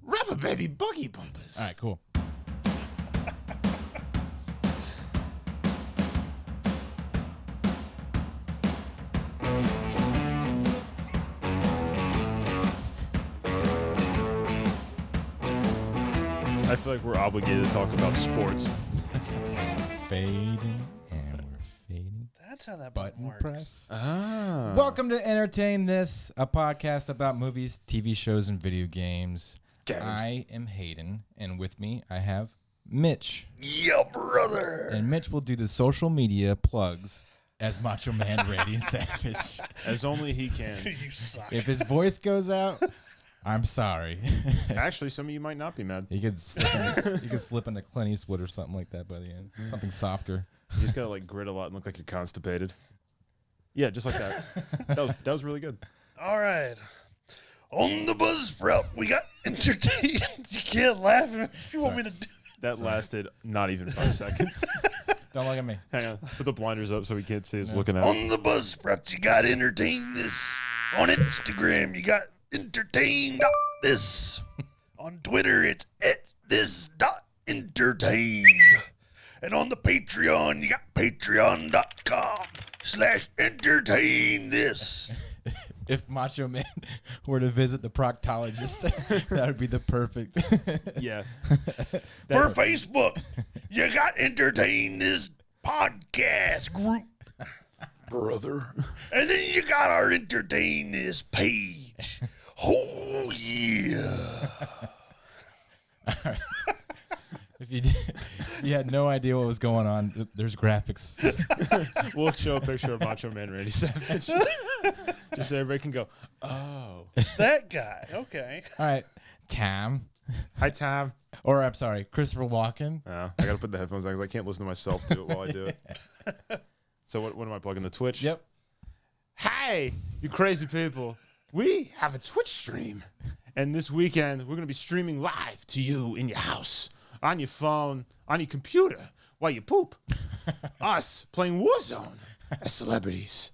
Rubber baby buggy bumpers. All right, cool. I feel like we're obligated to talk about sports. Fading, and we're fading. That's how that button works. Press. Ah. Welcome to Entertain This, a podcast about movies, TV shows, and video games. I am Hayden, and with me I have Mitch. Yeah, brother. And Mitch will do the social media plugs as Macho Man Randy Savage. As only he can. You suck. If his voice goes out, I'm sorry. Actually, some of you might not be mad. He could slip into Clint Eastwood or something like that by the end. Something softer. You just gotta like grit a lot and look like you're constipated. Yeah, just like that. That was really good. All right. On the Buzzsprout, we got entertained. You can't laugh if you want me to do That lasted not even 5 seconds. Don't look at me. Hang on. Put the blinders up so we can't see us looking at. On the Buzzsprout, you got entertain this. On Instagram, you got entertain this. On Twitter, it's @this.entertain. And on the Patreon, you got patreon.com/entertain this. If Macho Man were to visit the proctologist, that would be the perfect. Yeah. For Facebook, you got entertain this podcast group, brother. And then you got our entertain this page. Oh, yeah. All right. If you had no idea what was going on, there's graphics. We'll show a picture of Macho Man Randy Savage. Just so everybody can go, oh. That guy. Okay. All right. Tam. Hi, Tom. Or, I'm sorry, Christopher Walken. I got to put the headphones on because I can't listen to myself do it while I do it. So what am I plugging? The Twitch? Yep. Hey, you crazy people. We have a Twitch stream. And this weekend, we're going to be streaming live to you in your house, on your phone, on your computer, while you poop. Us playing Warzone as celebrities,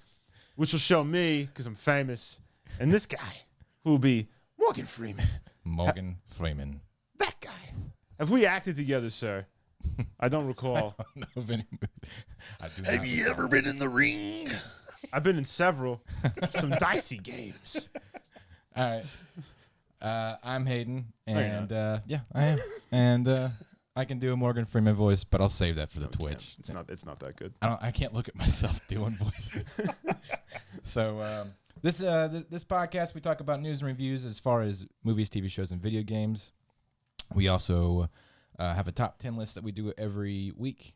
which will show me, because I'm famous, and this guy, who will be Morgan Freeman. Morgan Freeman. That guy. Have we acted together, sir? I don't recall. I don't know of any movies. I do Have not you recall. ever been in the ring? I've been in several, some dicey games. All right. I'm Hayden, you're and yeah, I am, and I can do a Morgan Freeman voice, but I'll save that for the No, you Twitch. can't. It's not that good. I can't look at myself doing voices. So this podcast, we talk about news and reviews as far as movies, TV shows, and video games. We also have a top 10 list that we do every week.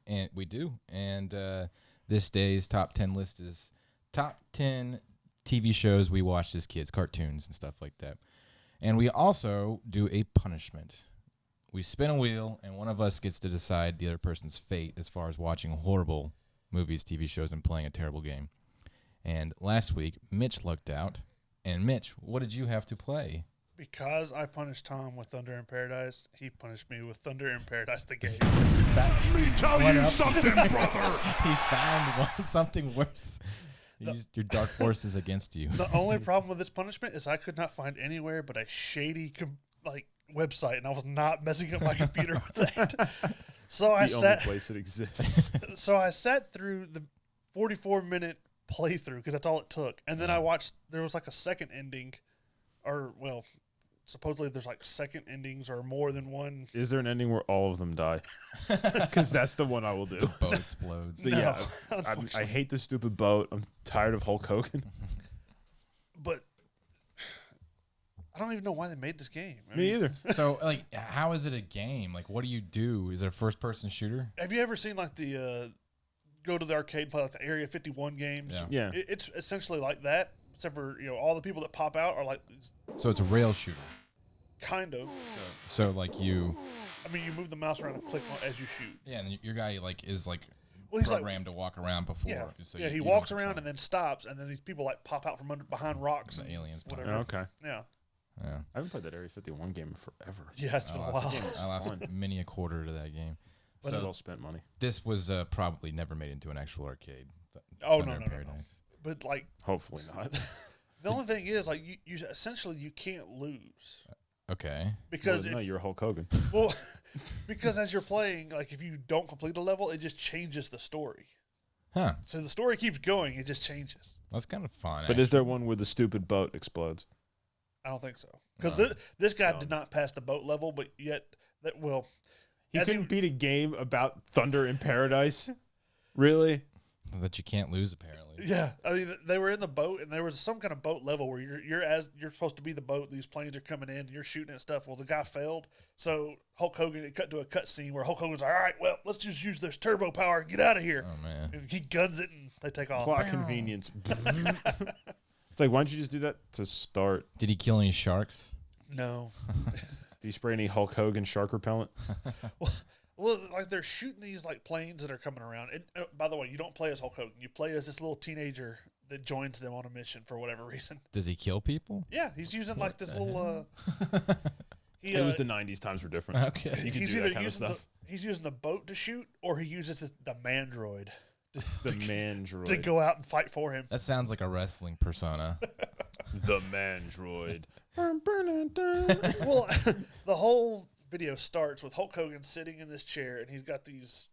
And we do. And this day's top 10 list is top 10 TV shows we watched as kids, cartoons and stuff like that. And we also do a punishment. We spin a wheel, and one of us gets to decide the other person's fate as far as watching horrible movies, TV shows, and playing a terrible game. And last week, Mitch lucked out. And Mitch, what did you have to play? Because I punished Tom with Thunder in Paradise, he punished me with Thunder in Paradise, the game. Let me tell you something, brother. He found something worse. He used your dark forces against you. The only problem with this punishment is I could not find anywhere but a shady website, and I was not messing up my computer with that. So The only place it exists. So I sat through the 44-minute playthrough because that's all it took, and then I watched. There was like a second ending, or well, supposedly there's like second endings or more than one. Is there an ending where all of them die? Because that's the one I will do. The boat explodes. So, No, yeah, I unfortunately. hate the stupid boat. I'm tired of Hulk Hogan. But I don't even know why they made this game. Me either. So, like, how is it a game? Like, what do you do? Is it a first-person shooter? Have you ever seen like the go to the arcade and play like the Area 51 games? Yeah. Yeah. It's essentially like that, except for all the people that pop out are like So it's a rail shooter. kind of. So, like, you... I mean, you move the mouse around and click on as you shoot. Yeah, and your guy, like, is, like, Well, he's like, programmed to walk around before. yeah, So yeah. you He don't walks control around and then stops, and then these people like pop out from behind rocks the and aliens. pop whatever. Oh, okay. Yeah, Yeah. I haven't played that Area 51 game in forever. yeah. It's been a while. I lost many a quarter to that game. But So well spent money. this was probably never made into an actual arcade. Oh, Thunder no, in no, no, no. Paradise. But like Hopefully not. the only thing is like you essentially you can't lose. Okay. Because no, you're Hulk Hogan. well, because as you're playing, like if you don't complete a level, it just changes the story. Huh. So the story keeps going, it just changes. That's kind of fun. But is there one where the stupid boat explodes? I don't think so. Because this guy did not pass the boat level, but yet He as couldn't beat a game about thunder in paradise. Really? that you can't lose apparently. Yeah, I mean they were in the boat, and there was some kind of boat level where you're supposed to be the boat. These planes are coming in, and you're shooting at stuff. Well, the guy failed, so Hulk Hogan it cut to a cut scene where Hulk Hogan's like, "All right, well, let's just use this turbo power and get out of here." Oh man. And he guns it, and they take off. Plot convenience. It's like, why don't you just do that to start? Did he kill any sharks? No, Do you spray any Hulk Hogan shark repellent? well, like they're shooting these like planes that are coming around. And by the way, you don't play as Hulk Hogan. You play as this little teenager that joins them on a mission for whatever reason. Does he kill people? Yeah, he's using like this little. It was the 90s. Times were different. Okay. You could He's do either that kind of using stuff. he's using the boat to shoot, or he uses the mandroid The man to droid. go out and fight for him. That sounds like a wrestling persona. The man droid. Well, the whole video starts with Hulk Hogan sitting in this chair, and he's got these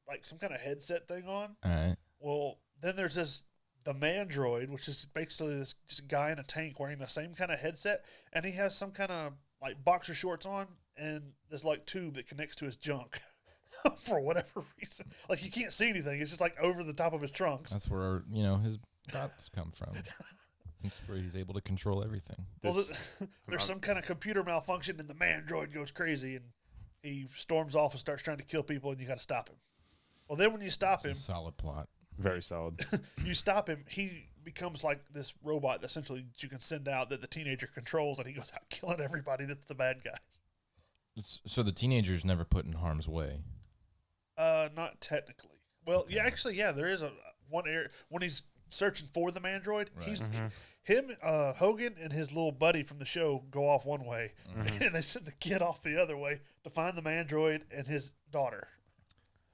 like some kind of headset thing on. All right. Well, then there's the man droid, which is basically this just guy in a tank wearing the same kind of headset, and he has some kind of like boxer shorts on, and there's like tube that connects to his junk for whatever reason. Like you can't see anything; it's just like over the top of his trunks. That's where his thoughts come from. That's where he's able to control everything. Well, there's some kind of computer malfunction, and the man droid goes crazy, and he storms off and starts trying to kill people, and you got to stop him. Well, then when you stop him, Solid plot. Very solid. you stop him, he becomes like this robot that essentially you can send out that the teenager controls, and he goes out killing everybody that's the bad guys. So the teenager's never put in harm's way. Not technically. Well, yeah, actually, yeah, there is one area when he's searching for the mandroid. Right. Hogan and his little buddy from the show go off one way, and they send the kid off the other way to find the mandroid and his daughter,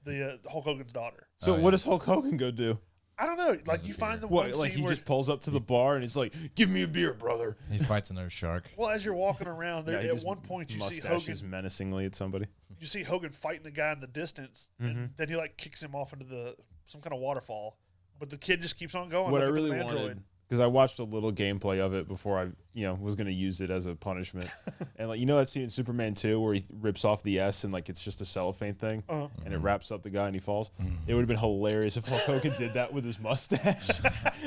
the Hulk Hogan's daughter. So Oh, yeah. what does Hulk Hogan go do? I don't know. Like you find the one What? Like scene he where, just pulls up to the bar and he's like, "Give me a beer, brother." He fights another shark. well, as you're walking around there, Yeah, he at just one point you see mustaches Hogan. menacingly at somebody. You see Hogan fighting the guy in the distance, and then he like kicks him off into some kind of waterfall. But the kid just keeps on going. What I looking for really the mandroid. wanted, because I watched a little gameplay of it before I, was going to use it as a punishment. And like, that scene in Superman 2 where he rips off the S and like it's just a cellophane thing, and it wraps up the guy and he falls. It would have been hilarious if Hulk Hogan did that with his mustache.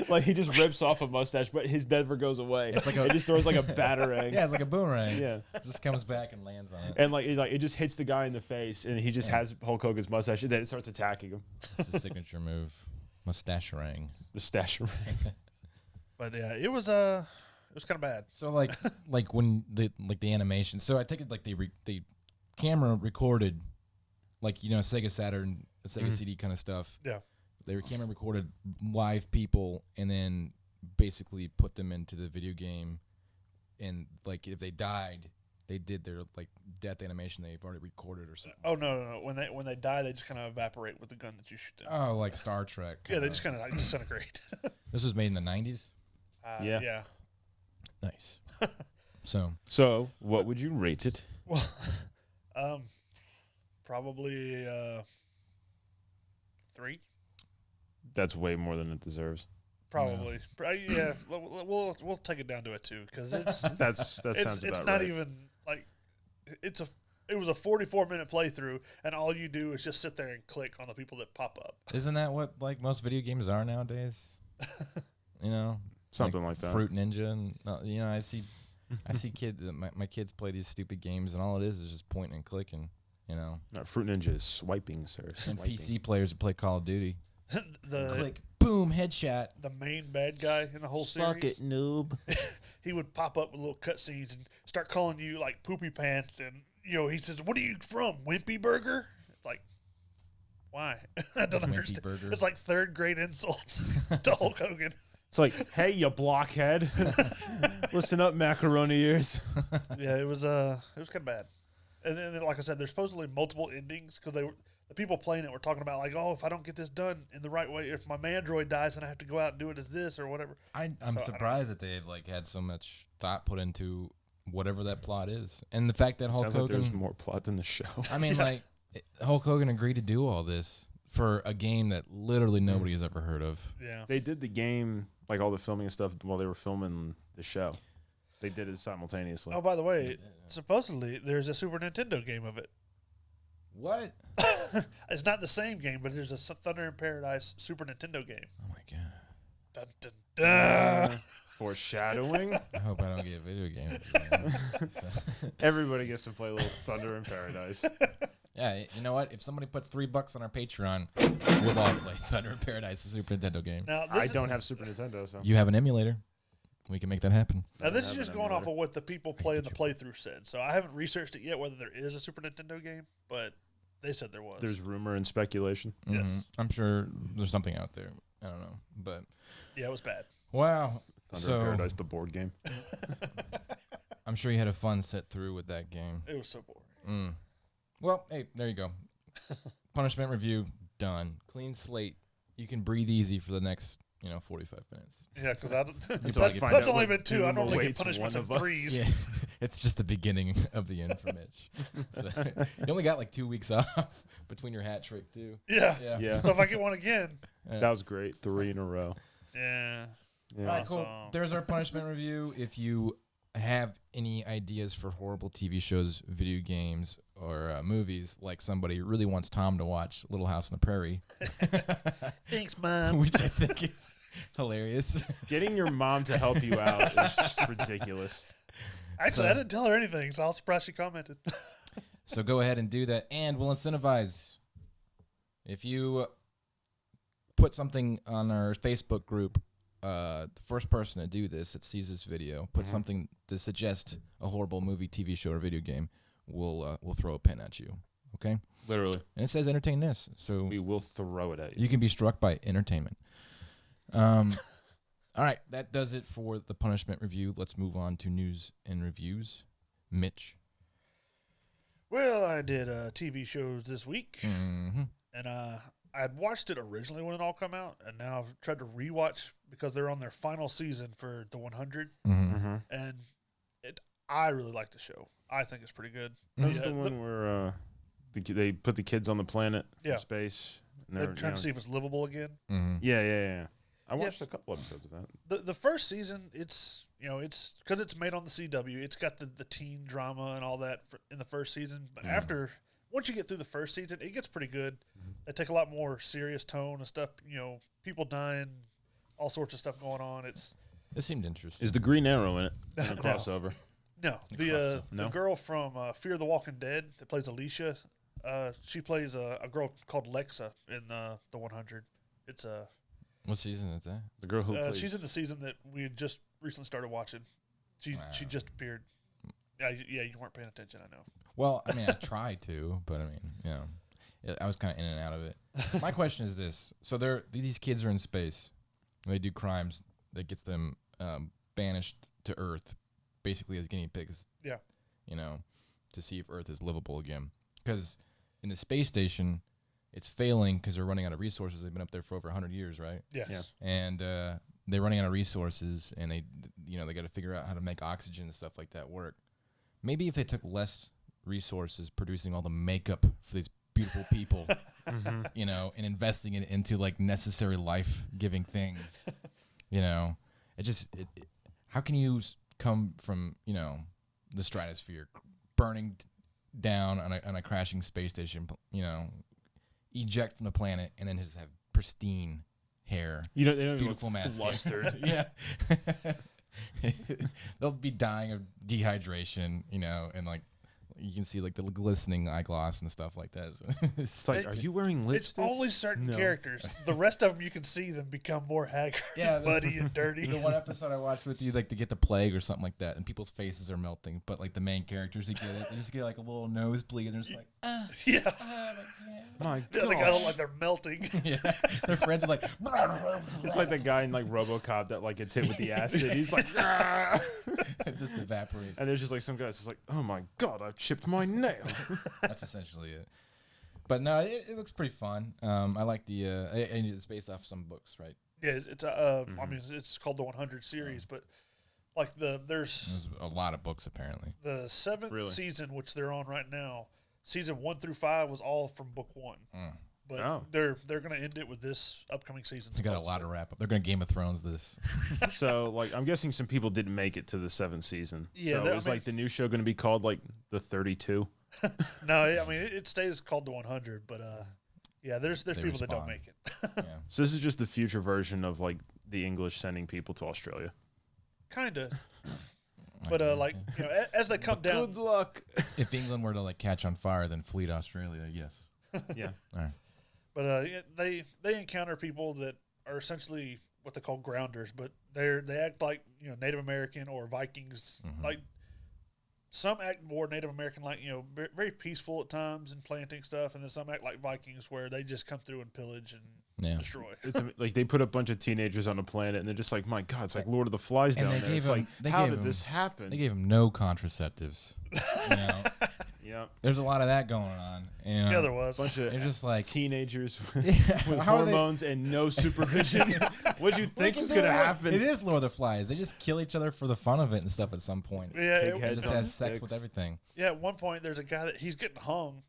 Like he just rips off a mustache, but his never goes away. It's like it just throws like a batarang. Yeah, it's like a boomerang. Yeah. Just comes back and lands on it. And like it just hits the guy in the face, and he just has Hulk Hogan's mustache, and then it starts attacking him. It's his signature move. Mustache-rang. The stash. But yeah, it was kind of bad. So like when the animation. So I take it like they camera recorded, like Sega Saturn, Sega CD kind of stuff. Yeah. They camera recorded live people and then basically put them into the video game, and like if they died, they did their like death animation they've already recorded or something. Oh no! When they die, they just kind of evaporate with the gun that you shoot them. Oh, like Star Trek. Yeah, they just kind of like disintegrate. This was made in the 90s. Yeah. Yeah. Nice. So what would you rate it? Well, probably 3. That's way more than it deserves. Probably. Yeah. We'll take it down to a 2 because it's That sounds it's about not right. even like it was a 44-minute playthrough, and all you do is just sit there and click on the people that pop up. isn't that what like most video games are nowadays? Something like that. Fruit Ninja, and I see kids. My kids play these stupid games, and all it is just pointing and clicking. No, Fruit Ninja is swiping, sir. And Swiping. PC players that play Call of Duty. the Click, boom, headshot. the main bad guy in the whole series. Fuck it, noob. He would pop up with little cutscenes and start calling you like poopy pants, and he says, "What are you from, Wimpy Burger?" It's like, why? I don't Wimpy understand. Burger. It's like 3rd grade insults to Hulk Hogan. It's like, hey, you blockhead. Listen up, macaroni ears. Yeah, it was kind of bad. And then, like I said, there's supposedly multiple endings because the people playing it were talking about like, oh, if I don't get this done in the right way, if my mandroid dies, then I have to go out and do it as this or whatever. I'm So, I don't surprised that they've like had so much thought put into whatever that plot is. And the fact that Hulk Sounds like Hogan, there's more plot than the show. I mean, like Hulk Hogan agreed to do all this for a game that literally nobody has ever heard of. Yeah. They did the game, like all the filming and stuff, while they were filming the show. They did it simultaneously. Oh, by the way, supposedly there's a Super Nintendo game of it. What? It's not the same game, but there's a Thunder in Paradise Super Nintendo game. Oh my god! Dun, dun, dun. Foreshadowing. I hope I don't get video games. Everybody gets to play a little Thunder in Paradise. Yeah, you know what? If somebody puts $3 on our Patreon, we'll all play Thunder in Paradise, the Super Nintendo game. Now, I don't have Super Nintendo, so You have an emulator. We can make that happen. Now, this is have just an going off emulator. of what the people play in the playthrough said. So I haven't researched it yet whether there is a Super Nintendo game, but they said there was. there's rumor and speculation. Yes. Mhm. I'm sure there's something out there. I don't know, but Yeah, it was bad. wow. Thunder in Paradise, the board game. I'm sure you had a fun sit through with that game. It was so boring. Well, hey, there you go. Punishment review done. Clean slate. You can breathe easy for the next, 45 minutes. Yeah, because Until I that's, find that's out only what been two. I doom normally get awaits punishments one in of us. threes. Yeah, it's just the beginning of the end for Mitch. So, you only got like 2 weeks off between your hat trick too. Yeah. Yeah. So if I get one again, That was great. 3 in a row. yeah. Yeah. All right, cool. Awesome. There's our punishment review. If you have any ideas for horrible TV shows, video games, or movies, like somebody really wants Tom to watch Little House on the Prairie, Thanks, Mom. which I think is hilarious. Getting your mom to help you out is just ridiculous. Actually, I didn't tell her anything, so I was surprised she commented. So go ahead and do that, and we'll incentivize. If you put something on our Facebook group, the first person to do this that sees this video, put something to suggest a horrible movie, TV show, or video game, we'll throw a pin at you. Okay? Literally. And it says entertain this, so We will throw it at you. you can be struck by entertainment. All right, that does it for the punishment review. Let's move on to news and reviews. Mitch. Well, I did TV shows this week, Mm-hmm. and I had watched it originally when it all come out, and now I've tried to rewatch because they're on their final season for the 100, Mm-hmm. and I really like the show. I think it's pretty good. That's Yeah, the one where they put the kids on the planet from Yeah. space. And they're trying to see if it's livable again. Mm-hmm. Yeah. I watched a couple episodes of that. The first season, it's it's because it's made on the CW. It's got the teen drama and all that in the first season. But once you get through the first season, it gets pretty good. They take a lot more serious tone and stuff. People dying, all sorts of stuff going on. It seemed interesting. Is the Green Arrow in it? In a No. crossover. No, No? the girl from Fear the Walking Dead that plays Alicia, she plays a girl called Lexa in the 100. It's What season is that? The girl who plays. she's in the season that we had just recently started watching. She just appeared. Yeah, you weren't paying attention. I know. Well, I mean, I tried to, but I mean, I was kind of in and out of it. My question is this: so these kids are in space, and they do crimes that gets them banished to Earth, basically as guinea pigs. Yeah. To see if Earth is livable again. Because in the space station, it's failing because they're running out of resources. They've been up there for over 100 years, right? Yes. Yeah. And they're running out of resources, and they got to figure out how to make oxygen and stuff like that work. Maybe if they took less resources producing all the makeup for these beautiful people, and investing it into like necessary life-giving things, how can you come from the stratosphere, burning down on a crashing space station, eject from the planet, and then just have pristine hair, They don't beautiful even look masks, flustered. yeah. They'll be dying of dehydration, and like you can see like the glistening eye gloss and stuff like that. So It's like, are you wearing It's lipstick? only certain No. characters. The rest of them, you can see them become more haggard, muddy, and dirty. The one episode I watched with you, like they get the plague or something like that, and people's faces are melting, but like the main characters, they get it, they just get like a little nosebleed, and they're just like, Yeah. My Yeah, they gosh. look like they're melting. yeah. Their friends are like, It's like the guy in like RoboCop that like gets hit with the acid. He's like, "Ah!" it just evaporates. And there's just like some guys just like, oh my god, I've chipped my nail. That's essentially it. But no, it looks pretty fun. I like the and it's based off some books, right? Yeah, it's I mean, it's called the 100 series, but Like there's There's a lot of books apparently. the 7th Really? season, which they're on right now. Season 1 through 5 was all from book 1. But Oh. they're going to end it with this upcoming season. They got a lot to wrap up. They're going to Game of Thrones this. So, like, I'm guessing some people didn't make it to the 7th season. Yeah, so that- is I mean- like the new show going to be called like the 32? No, I mean it stays called the 100, but yeah, there's They people that don't respond. make it. Yeah. So this is just the future version of like the English sending people to Australia. Kind of. But like, you know, as they come down, Good luck. If England were to like catch on fire, then flee to Australia. Yes. Yeah. All right. but yeah, they encounter people that are essentially what they call grounders, but they act like, you know, Native American or Vikings. Like some act more Native American, like, you know, very peaceful at times and planting stuff, and then some act like Vikings, where they just come through and pillage and Yeah. destroy. It's like they put a bunch of teenagers on a planet and they're just like, my God, it's like Lord of the Flies And down they there. gave It's him- like, they how gave did him- this happen? They gave him no contraceptives. You know, Yeah. there's a lot of that going on. You know, Yeah, there was. Bunch of They're just like teenagers Yeah, with how are they- hormones and no supervision. What'd you think was going to happen? It is Lord of the Flies. They just kill each other for the fun of it and stuff at some point. Yeah, Pig It heads just on has sex with sticks. everything. yeah. At one point, there's a guy that he's getting hung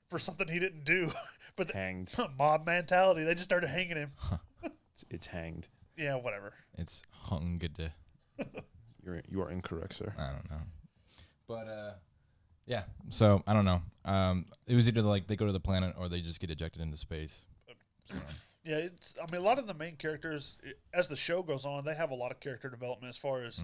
for something he didn't do, but Hanged. mob mentality. They just started hanging him. It's hanged. Yeah, whatever. It's hunged. You are incorrect, sir. I don't know. But yeah. So I don't know. It was either like they go to the planet or they just get ejected into space. So, Yeah, it's. I mean, a lot of the main characters, as the show goes on, they have a lot of character development. As far as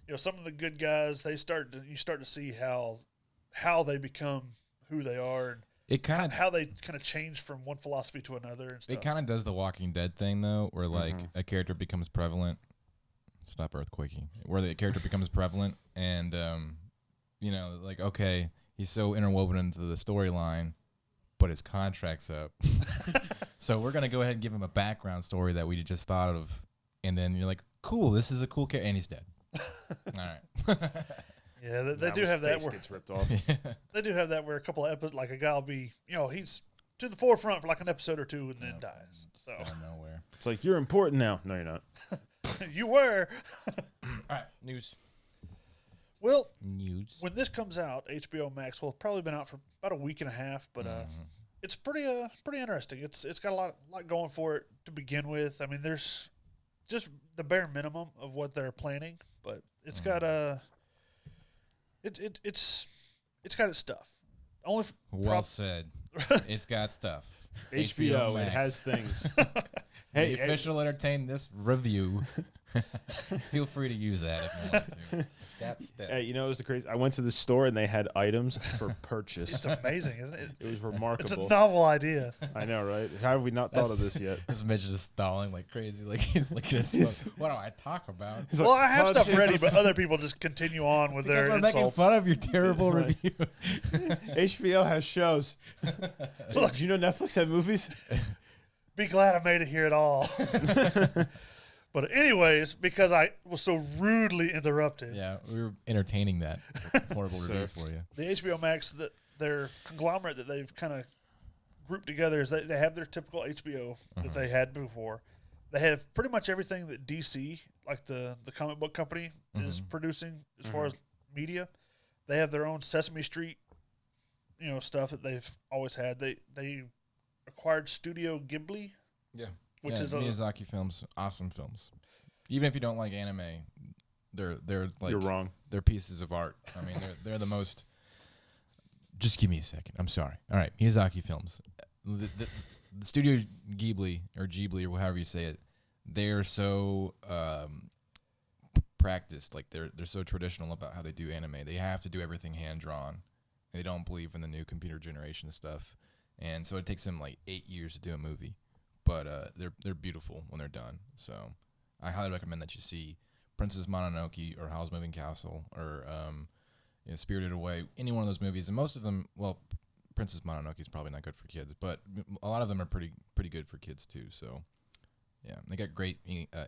you know, some of the good guys, you start to see how they become who they are, and it kind of how they kind of change from one philosophy to another and stuff. it kind of does the Walking Dead thing though, where like a character becomes prevalent. Stop earthquaking. Where the character becomes prevalent, and you know, like okay, he's so interwoven into the storyline, but his contract's up. So we're gonna go ahead and give him a background story that we just thought of, and then you're like, cool, this is a cool character, and he's dead. All right. Yeah, they Now do his have that face where gets ripped off. they do have that where a couple of episodes, like a guy will be, you know, he's to the forefront for like an episode or two and then dies. So Out of nowhere. It's like, you're important now. No, you're not. you were. All right, news. Well, News. when this comes out, HBO Max will have probably been out for about a week and a half, but it's pretty interesting. It's got a lot going for it to begin with. I mean, there's just the bare minimum of what they're planning, but it's got it's got its stuff. Only Well said. It's got stuff. HBO, it Max. has things. The official entertain this review. Feel free to use that if you want to. It's got stuff. Hey, you know, it was the crazy. I went to the store and they had items for purchase. it's amazing, isn't it? It was It's a remarkable. novel idea. I know, right? How have we not thought of this yet? This Mitch is just stalling like crazy. Like he's looking at his phone. What do I talk about? He's Well, like, I have stuff "Purchase ready, this." but other people just continue on with Because their we're making insults. fun of your terrible Right. review. HBO has shows. Did you know Netflix had movies? Be glad I made it here at all. But anyways, because I was so rudely interrupted, Yeah, we were entertaining that horrible review for you. the HBO Max, their conglomerate that they've kind of grouped together is they have their typical HBO that they had before. They have pretty much everything that DC, like the comic book company, is producing as far as media. They have their own Sesame Street, you know, stuff that they've always had. They acquired Studio Ghibli, Yeah. which is Miyazaki films, awesome films. Even if you don't like anime, they're like You're wrong. they're pieces of art. I mean, they're the most. Just give me a second. I'm sorry. All right, Miyazaki films, the Studio Ghibli or however you say it, they're so practiced. Like they're so traditional about how they do anime. They have to do everything hand drawn. They don't believe in the new computer generation stuff, and so it takes them like 8 years to do a movie. But they're beautiful when they're done. So I highly recommend that you see Princess Mononoke or Howl's Moving Castle or Spirited Away, any one of those movies. And most of them, well, Princess Mononoke is probably not good for kids, but a lot of them are pretty good for kids too. So yeah, they got great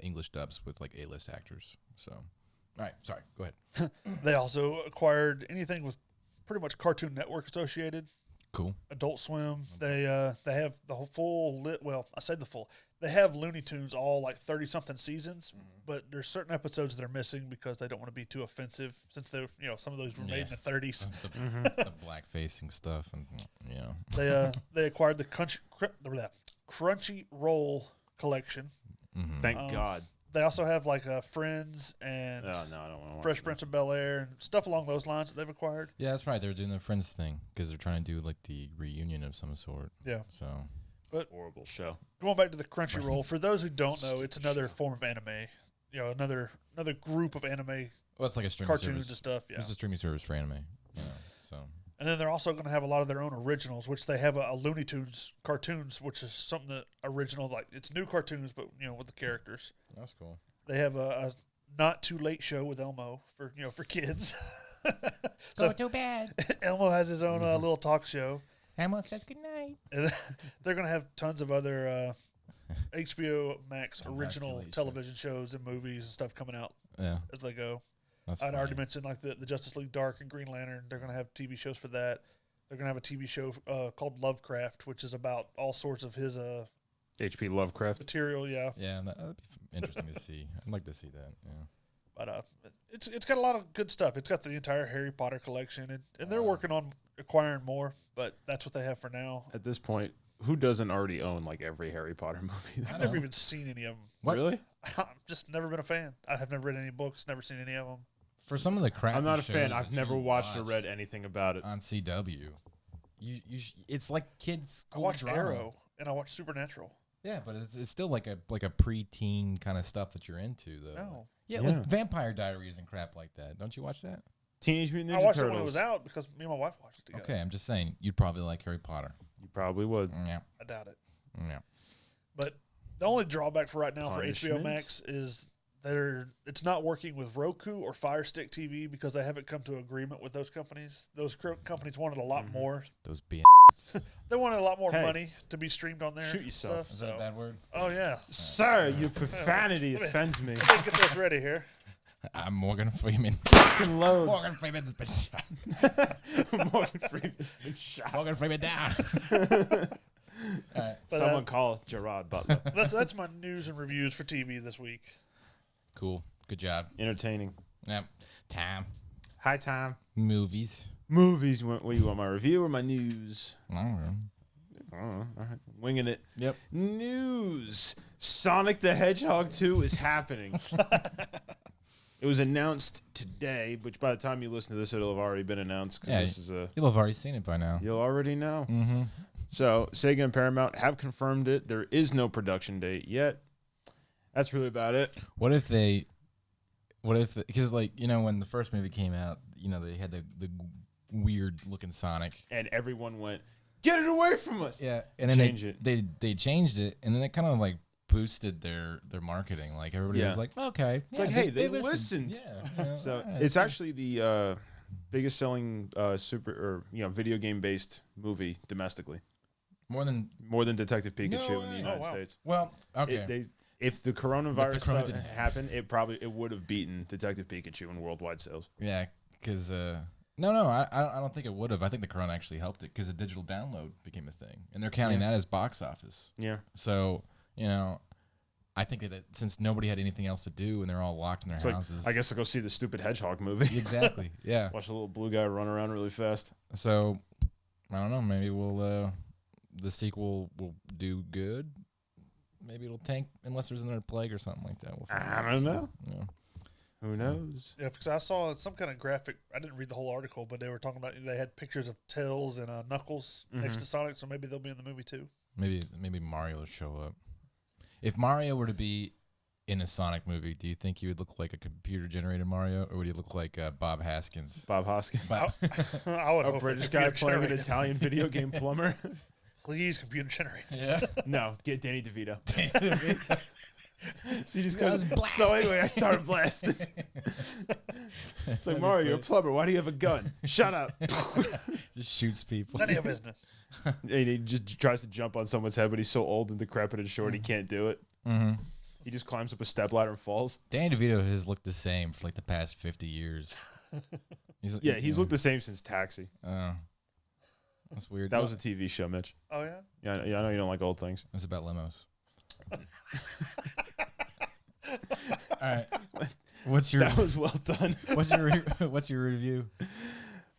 English dubs with like A-list actors. So all right, sorry, go ahead. They also acquired anything with pretty much Cartoon Network associated. Cool. Adult Swim. They have the whole full lit. Well, I said the full. They have Looney Tunes all like 30-something seasons, but there's certain episodes they're missing because they don't want to be too offensive, since they some of those were made in the 30s. The black facing stuff, and They acquired the Crunchy Roll collection. Thank God. They also have like Friends and Oh, no, I don't want to watch Fresh that. Prince of Bel-Air and stuff along those lines that they've acquired. Yeah, that's right. They're doing the Friends thing because they're trying to do like the reunion of some sort. Yeah. So But Horrible show. going back to the Crunchyroll, Friends. for those who don't know, it's another form of anime. Another group of anime well, it's like a streaming cartoons service. and stuff. Yeah. It's a streaming service for anime. So And then they're also going to have a lot of their own originals, which they have a Looney Tunes cartoons, which is something that original, like it's new cartoons, but with the characters. that's cool. They have a Not Too Late show with Elmo for for kids. Go to bed. Elmo has his own little talk show. Elmo says goodnight. And they're going to have tons of other HBO Max original Late television shows and movies and stuff coming out Yeah, as they go. that's. I'd already funny. mentioned like the Justice League Dark and Green Lantern. They're going to have TV shows for that. They're going to have a TV show called Lovecraft, which is about all sorts of his H.P. Lovecraft. material. Yeah, Yeah, that'd be interesting to see. I'd like to see that. Yeah. but it's got a lot of good stuff. It's got the entire Harry Potter collection, and they're working on acquiring more. But that's what they have for now. At this point, who doesn't already own like every Harry Potter movie? I've never even seen any of them. What? Really? I've just never been a fan. I have never read any books. Never seen any of them. For some of the crap, I'm not a fan. I've never watched or read anything about it. on CW. It's like kids. I watched Arrow and I watched Supernatural. Yeah, but it's still like a preteen kind of stuff that you're into, though. No. Yeah, Yeah. like Vampire Diaries and crap like that. Don't you watch that? Teenage Mutant Ninja I watched Turtles. it when it was out because me and my wife watched it together. Okay, I'm just saying you'd probably like Harry Potter. You probably would. Yeah, I doubt it. yeah. But the only drawback for right now for HBO Punishment? Max is it's not working with Roku or Fire Stick TV because they haven't come to agreement with those companies. Those companies wanted a lot more. Those b. They wanted a lot more Hey. money to be streamed on there. Shoot yourself. Stuff, Is that a so- bad word? Oh yeah. Sir, your profanity Let me- offends me. Let me get this ready here. I'm Morgan Freeman. Fucking load. Morgan Freeman's been shot. Morgan Freeman's been shot. Morgan Freeman down. All right. But, Someone call Gerard Butler. That's my news and reviews for TV this week. Cool. Good job. Entertaining. Yep. Time. High time. Movies. Movies. What do you want, my review or my news? I don't know. I don't know. All right. Winging it. Yep. News. Sonic the Hedgehog 2 is happening. It was announced today, which by the time you listen to this, it'll have already been announced. Because Yeah, this is a... You'll have already seen it by now. You'll already know. Mm-hmm. So, Sega and Paramount have confirmed it. There is no production date yet. That's really about it. Because when the first movie came out, they had the weird looking Sonic. And everyone went, get it away from us. Yeah, and then Change it. they changed it, and then it kind of like boosted their marketing. Like everybody Yeah. was like, okay, It's like, hey, they listened. Yeah. So, alright, it's actually the biggest selling video game based movie domestically. more than More than Detective Pikachu No in the way. United Oh, wow. States. well. Okay, If the coronavirus corona stuff didn't happened, it would have beaten Detective Pikachu in worldwide sales. yeah, because no, I don't think it would have. I think the Corona actually helped it because the digital download became a thing, and they're counting that as box office. Yeah. So I think that since nobody had anything else to do and they're all locked in their It's like, houses, I guess I'll go see the stupid hedgehog movie. exactly, yeah. Watch a little blue guy run around really fast. So I don't know. Maybe the sequel will do good. Maybe it'll tank unless there's another plague or something like that. We'll find I out. don't know. Yeah. Who knows? Yeah, because I saw some kind of graphic. I didn't read the whole article, but they were talking about they had pictures of Tails and Knuckles next to Sonic, so maybe they'll be in the movie too. Maybe Mario will show up. If Mario were to be in a Sonic movie, do you think he would look like a computer-generated Mario, or would he look like Bob Haskins? Bob Hoskins. I would A hope British that guy computer playing an generated. Italian video game plumber. Please, computer generated. Yeah. No, get Danny DeVito. Just So you just goes, so anyway, I started blasting. It's like, Mario, you're a plumber. Why do you have a gun? Shut up. shoots people. None of your business. And he just tries to jump on someone's head, but he's so old and decrepit and short, he can't do it. Mm-hmm. He just climbs up a stepladder and falls. Danny DeVito has looked the same for like the past 50 years. Yeah, he's looked the same since Taxi. That's weird. That was a TV show, Mitch. Oh yeah. Yeah, I know you don't like old things. It's about limos. All right. What's your That was well done. what's your review?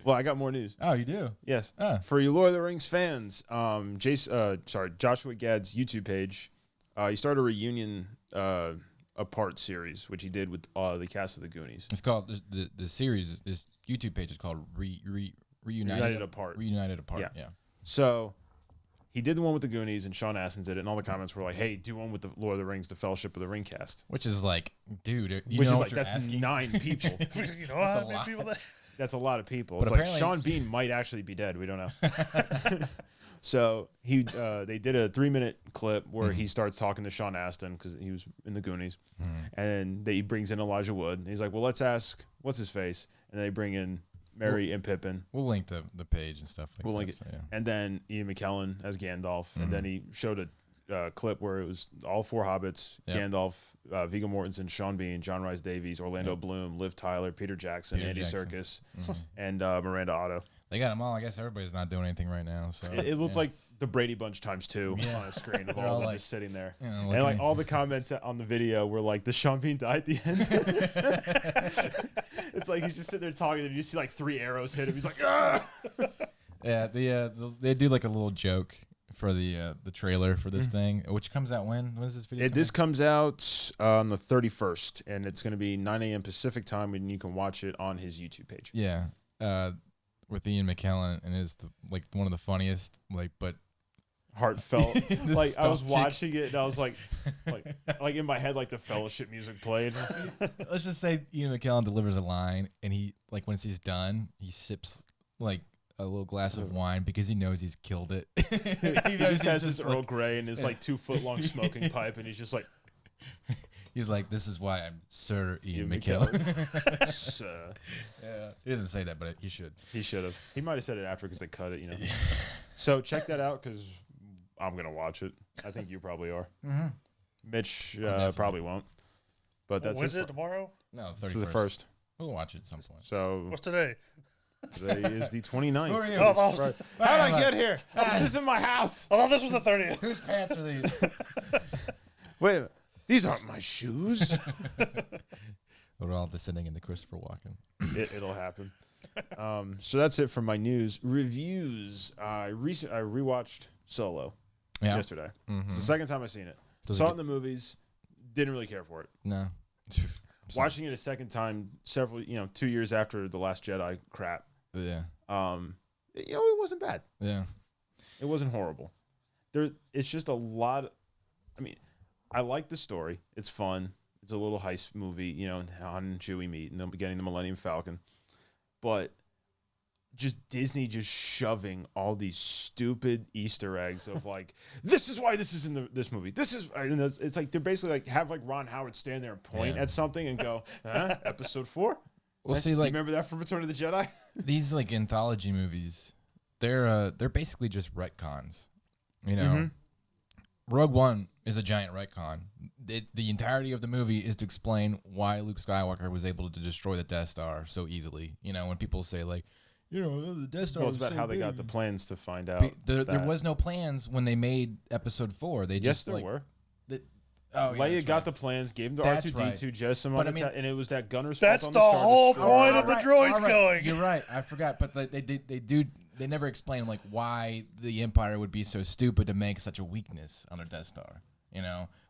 Well, I got more news. Oh, you do? Yes. Oh. For you Lord of the Rings fans, Joshua Gad's YouTube page, he started a reunion apart series, which he did with the cast of the Goonies. It's called the series. This YouTube page is called Reunited Apart. Reunited Apart. Yeah. So he did the one with the Goonies, and Sean Astin did it, and all the comments were like, "Hey, do one with the Lord of the Rings, the Fellowship of the Ring cast." Which is like, dude, you Which know is what like you're that's asking? 9 people. You know That's how a many lot. people that? That's a lot of people. But It's like apparently- Sean Bean might actually be dead. We don't know. So they did a 3-minute clip where he starts talking to Sean Astin because he was in the Goonies, and he brings in Elijah Wood. And he's like, "Well, let's ask what's his face," and they bring in Merry and Pippin. We'll link the page and stuff like We'll that. link it. So, yeah. And then Ian McKellen as Gandalf, and then he showed a clip where it was all 4 hobbits: Yep. Gandalf, Viggo Mortensen, Sean Bean, John Rhys Davies, Orlando Bloom, Liv Tyler, Peter Jackson, Peter Andy Jackson. Serkis, and Miranda Otto. They got them all. I guess everybody's not doing anything right now. So It looked yeah. like the Brady Bunch times 2 on a screen of They're all all of them like, just sitting there. you know, And looking- like all the comments on the video were like, "Does Sean Bean die at the end?" It's like he's just sitting there talking, and you see like 3 arrows hit him. He's like, "Ah!" Yeah, they do like a little joke for the trailer for this thing, which comes out when? When is this video? This comes out on the 31st, and it's going to be 9 a.m. Pacific time, and you can watch it on his YouTube page. Yeah, with Ian McKellen, and it's like one of the funniest, but Heartfelt. Like I was stuff chick. watching it, and I was like in my head, like the Fellowship music played. let's just say Ian McKellen delivers a line, and he like once he's done, he sips like a little glass of wine because he knows he's killed it. He just has his Earl Grey and his like 2-foot-long smoking pipe, and he's just like, he's like, "This is why I'm Sir Ian Ian McKellen." "Sir." Yeah, he doesn't say that, but he should. He should have. He might have said it after because they cut it, you know. So check that out because I'm gonna watch it. I think you probably are. Mitch probably won't. But that's When's it tomorrow? No, 31st. So the first. We'll watch it at some point. So What's today? today is the 29th. Who are you? Oh, that was Right. the- How did I get here? This isn't my house. I thought this was the 30th. Whose pants are these? Wait a minute. These aren't my shoes. We're all descending into Christopher Walken. It'll happen. So that's it for my news. Reviews. I rewatched Solo yesterday. It's the second time I've seen it. Does it Saw it get- in the movies. Didn't really care for it. No. Watching it a second time, 2 years after the Last Jedi crap. Yeah. It wasn't bad. Yeah. It wasn't horrible. It's just a lot. I like the story. It's fun. It's a little heist movie. Han and Chewie meet, and they'll be getting the Millennium Falcon. But just Disney just shoving all these stupid Easter eggs of like, this is why this is in this movie. This is, and it's like they're basically like have like Ron Howard stand there and point at something and go, huh? Episode 4. Well, see, You like remember that from Return of the Jedi? these like anthology movies, they're basically just retcons. You know, Rogue One is a giant retcon. The entirety of the movie is to explain why Luke Skywalker was able to destroy the Death Star so easily. You know, when people say like, the Death Star. Well, it's was about so how they got big. the plans to find out. There that. was no plans when they made Episode 4. They Yes, just there like, were. Oh, yeah, Leia that's got right. the plans, gave them to That's R2D2, just some But other I mean- and it was that gunner's That's fault on the the Star whole Destroyer. point of the droids all right. going. You're right. I forgot, but like, they never explain like why the Empire would be so stupid to make such a weakness on their Death Star.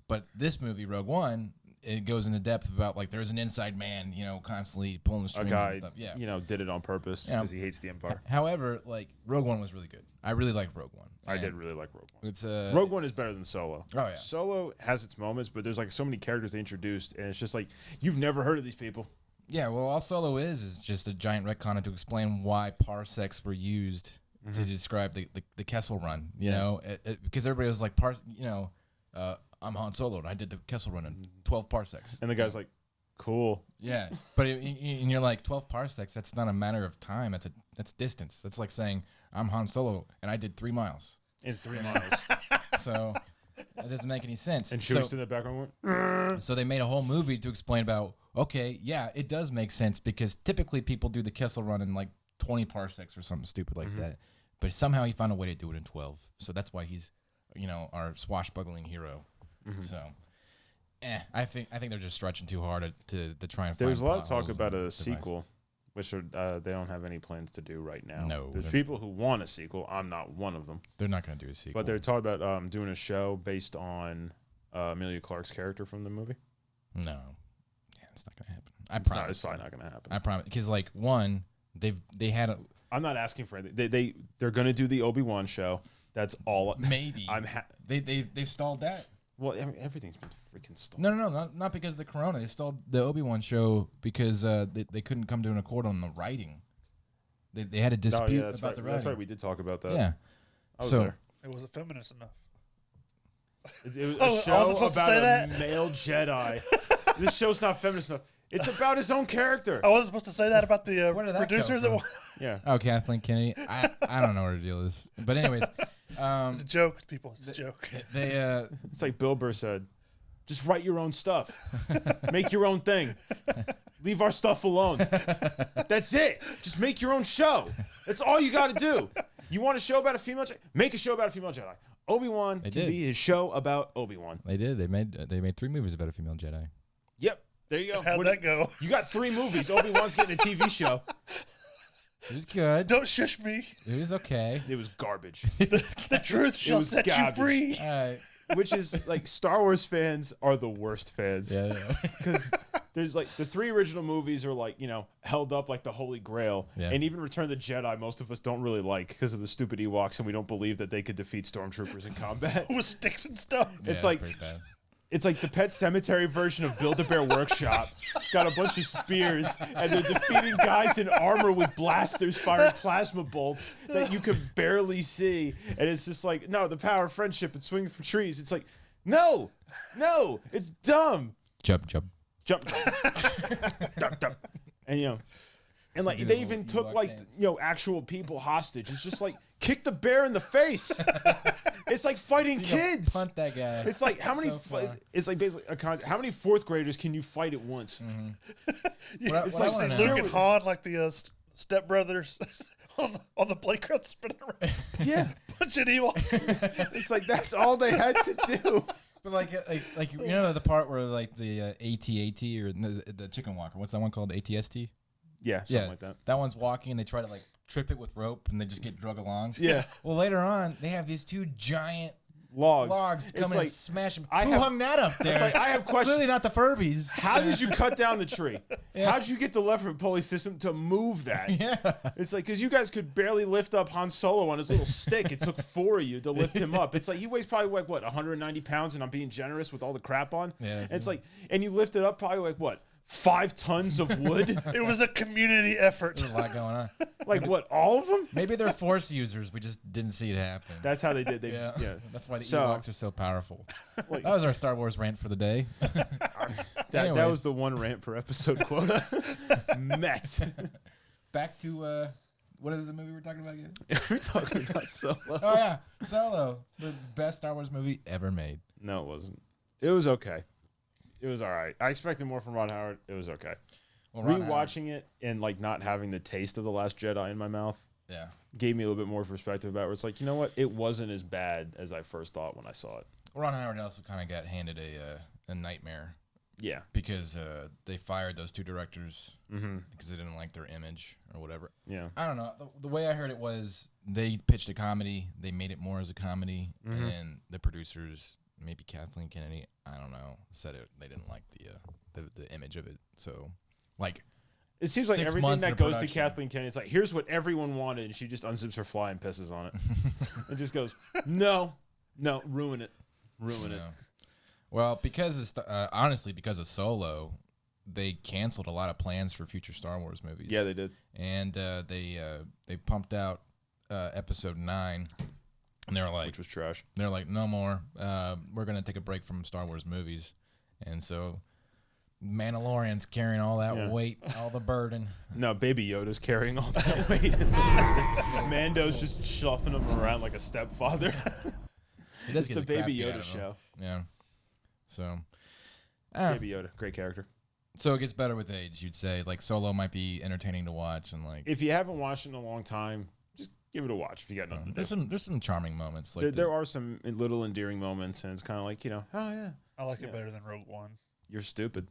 But this movie, Rogue One, it goes into depth about like there's an inside man, constantly pulling the A strings guy, and stuff. Yeah. did it on purpose Yeah. because he hates the Empire. However, like Rogue One was really good. I really like Rogue One. I And did really like Rogue One. It's Rogue One is better than Solo. Oh, yeah. Solo has its moments, but there's like so many characters they introduced, and it's just like you've never heard of these people. Yeah, well, all Solo is just a giant retcon to explain why parsecs were used to describe the Kessel Run. You know, because everybody was like, I'm Han Solo, and I did the Kessel Run in 12 parsecs. And the guy's like, "Cool." Yeah, but and you're like 12 parsecs. That's not a matter of time. That's distance. That's like saying I'm Han Solo, and I did 3 miles. In 3 miles. So that doesn't make any sense. And So- Chewie's in the background went, So they made a whole movie to explain about, okay, yeah, it does make sense because typically people do the Kessel Run in like 20 parsecs or something stupid like that. but somehow he found a way to do it in 12. So that's why he's, our swashbuckling hero. So, I think they're just stretching too hard to try and. There's a find lot of talk potholes about in a devices. sequel, which are, they don't have any plans to do right now. No, There's they're- people who want a sequel. I'm not one of them. They're not going to do a sequel. But they're talking about doing a show based on Amelia Clark's character from the movie. No, yeah, it's not going to happen. I It's promise. It's probably not going to happen. I promise. Because like one, they had a I'm not asking for anything. They're going to do the Obi-Wan show. That's all. maybe. They stalled that. Well, I mean, everything's been freaking stalled. No, not because of the corona. They stalled the Obi-Wan show because they couldn't come to an accord on the writing. They had a dispute that's about right. the writing. That's right. We did talk about that. Yeah. I was So- there. It wasn't feminist enough. It was Oh, I a wasn't show supposed to about say a that? male Jedi. This show's not feminist enough. It's about his own character. I wasn't supposed to say that about the Where did that producers. come That from? Yeah. Oh, Kathleen Kennedy. I don't know what her deal is. But anyways, it's a joke, people. It's a joke. they It's like Bill Burr said, just write your own stuff. Make your own thing. Leave our stuff alone. That's it. Just make your own show. That's all you got to do. You want a show about a female Jedi? Make a show about a female Jedi. Obi-Wan can did. be his show about Obi-Wan. They did. They made 3 movies about a female Jedi. Yep. There you go. How'd What- that go? You got 3 movies. Obi-Wan's getting a TV show. It was good. Don't shush me. It was okay. It was garbage. The truth shall was set garbage. you free. All right. Which is like Star Wars fans are the worst fans. Yeah. Because there's like the 3 original movies are like, held up like the Holy Grail. Yeah. And even Return of the Jedi, most of us don't really like because of the stupid Ewoks and we don't believe that they could defeat stormtroopers in combat. With sticks and stones. It's Yeah, like pretty bad. it's like the Pet Cemetery version of Build-A-Bear Workshop. Got a bunch of spears and they're defeating guys in armor with blasters firing plasma bolts that you can barely see. And it's just like, no, the power of friendship and swinging from trees. It's like, no, it's dumb. Jump. Jump. Jump. And and like Do they the even little took Ewok like dance. actual people hostage. It's just like kick the bear in the face. It's like fighting kids. Punt that guy. It's like how many? So far. It's like basically how many 4th graders can you fight at once? What It's I like wanna know- Luke and Han, like the stepbrothers on the playground spinning around, Yeah, punching Ewoks. it's like that's all they had to do. But like the part where like the AT-AT or the chicken walker. What's that one called? ATST. Yeah, something like that. That one's walking and they try to like trip it with rope and they just get drug along. Yeah. Well, later on they have these 2 giant Logs. to It's come in like and smash them. I Who have- hung that up there? it's like I have questions. Clearly not the Furbies. How did you cut down the tree? How did you get the lever pulley system to move that? Yeah. It's like because you guys could barely lift up Han Solo on his little stick. It took 4 of you to lift him up. It's like he weighs probably like what 190 pounds, and I'm being generous with all the crap on. Yeah, And it's like, and you lift it up probably like what 5 tons of wood. It was a community effort. There's a lot going on. Like what? All of them? Maybe they're Force users. We just didn't see it happen. That's how they did. They yeah. yeah. That's why the So- Ewoks are so powerful. Like- That was our Star Wars rant for the day. That Anyways. was the 1 rant per episode quota. Met. Back to what is the movie we're talking about again? We're talking about Solo. Oh yeah, Solo, the best Star Wars movie ever made. No, it wasn't. It was okay. It was all right. I expected more from Ron Howard. It was okay. Well, Ron Howard- Rewatching it and like not having the taste of The Last Jedi in my mouth Yeah. gave me a little bit more perspective about it. Where it's like, you know what? It wasn't as bad as I first thought when I saw it. Ron Howard also kind of got handed a nightmare Yeah. because they fired those 2 directors Mm-hmm. because they didn't like their image or whatever. Yeah. I don't know. The way I heard it was they pitched a comedy, they made it more as a comedy, Mm-hmm. and then the producers, maybe Kathleen Kennedy, I don't know, said they didn't like the image of it. So, like, It seems like 6 everything months that of goes to production. Kathleen Kennedy, it's like, here's what everyone wanted. And she just unzips her fly and pisses on it. It just goes, no, ruin it. Ruin it. no. Well, honestly, because of Solo, they canceled a lot of plans for future Star Wars movies. Yeah, they did. And they pumped out Episode 9, and they were like, Which was trash. they're like, no more. We're gonna take a break from Star Wars movies, and so Mandalorian's carrying all that Yeah. weight, all the burden. No, Baby Yoda's carrying all that weight. Mando's just shuffling him around like a stepfather. He does It's get the crap Baby beat out Yoda of him. show. Yeah. So. Baby Yoda, great character. So it gets better with age, you'd say. Like Solo might be entertaining to watch, and like If you haven't watched it in a long time, just give it a watch if you got nothing to do. There's some charming moments. Like There are some little endearing moments, and it's kind of like, oh yeah, I like it better than Rogue One. you're stupid.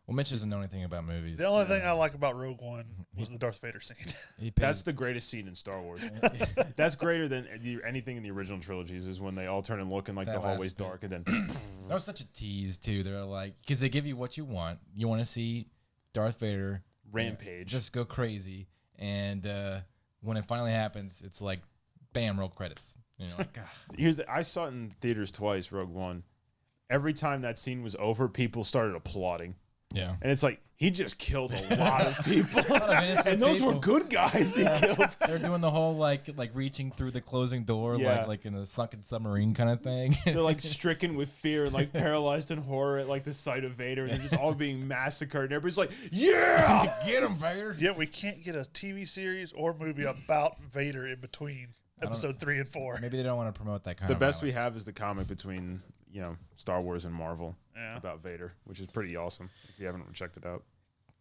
Well, Mitch doesn't know anything about movies. The only thing I like about Rogue One was the Darth Vader scene. That's the greatest scene in Star Wars. That's greater than anything in the original trilogies. Is when they all turn and look and like That the hallway's last bit. dark, and then That was such a tease too. They're like, because they give you what you want. You want to see Darth Vader rampage. just go crazy, and when it finally happens, it's like, bam, roll credits. You know, like, I saw it in theaters twice. Rogue One. Every time that scene was over, people started applauding. yeah. And it's like, he just killed a lot of people. innocent And those were people. good guys he killed. They're doing the whole like reaching through the closing door, Yeah. like in a sunken submarine kind of thing. They're like stricken with fear and like paralyzed in horror at like the sight of Vader. And they're just all being massacred. And everybody's like, yeah! Get him, Vader. Yet we can't get a TV series or movie about Vader in between episode 3 and 4. Maybe they don't want to promote that kind The of best we violence. have is the comic between, Star Wars and Marvel Yeah. about Vader, which is pretty awesome if you haven't checked it out.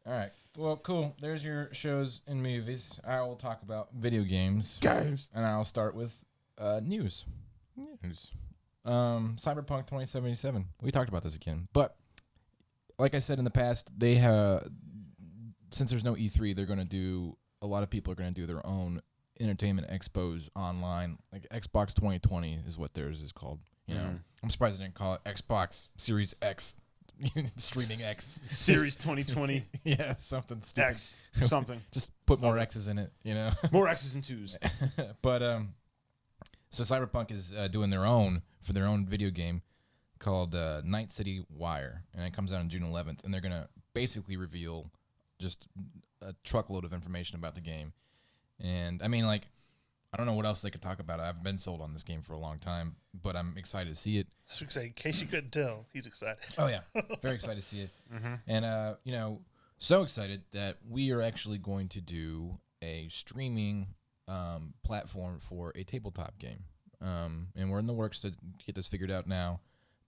All right. Well, cool. There's your shows and movies. I will talk about video games. And I'll start with news. Cyberpunk 2077. We talked about this again. But like I said in the past, they have, since there's no E3, they're going to do, a lot of people are going to do their own entertainment expos online. Like Xbox 2020 is what theirs is called. You know, I'm surprised they didn't call it Xbox Series X, streaming X. Series 2020 Yeah, something stupid. X something. Just put more X's in it, you know. More X's and 2s. But so Cyberpunk is doing their own video game called Night City Wire, and it comes out on June 11th, and they're gonna basically reveal just a truckload of information about the game. And I mean, like, I don't know what else they could talk about. I've been sold on this game for a long time, but I'm excited to see it. So in case you couldn't tell, he's excited. Oh yeah, very excited to see it. And so excited that we are actually going to do a streaming platform for a tabletop game. And we're in the works to get this figured out now.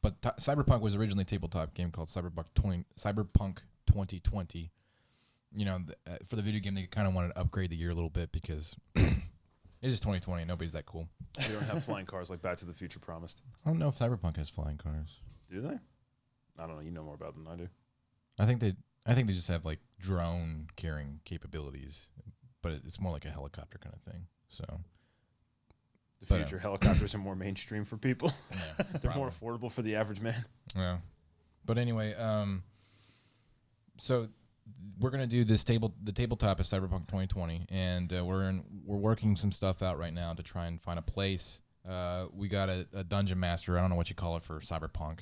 But Cyberpunk was originally a tabletop game called Cyberpunk 2020. For the video game, they kind of wanted to upgrade the year a little bit because it is 2020. Nobody's that cool. We don't have flying cars like Back to the Future promised. I don't know if Cyberpunk has flying cars. Do they? I don't know. You know more about them than I do. I think they just have like drone carrying capabilities, but it's more like a helicopter kind of thing. So The But, future helicopters are more mainstream for people. yeah, They're more affordable for the average man. yeah. But anyway, so we're gonna do the tabletop is Cyberpunk 2020, and we're working some stuff out right now to try and find a place. We got a dungeon master. I don't know what you call it for Cyberpunk.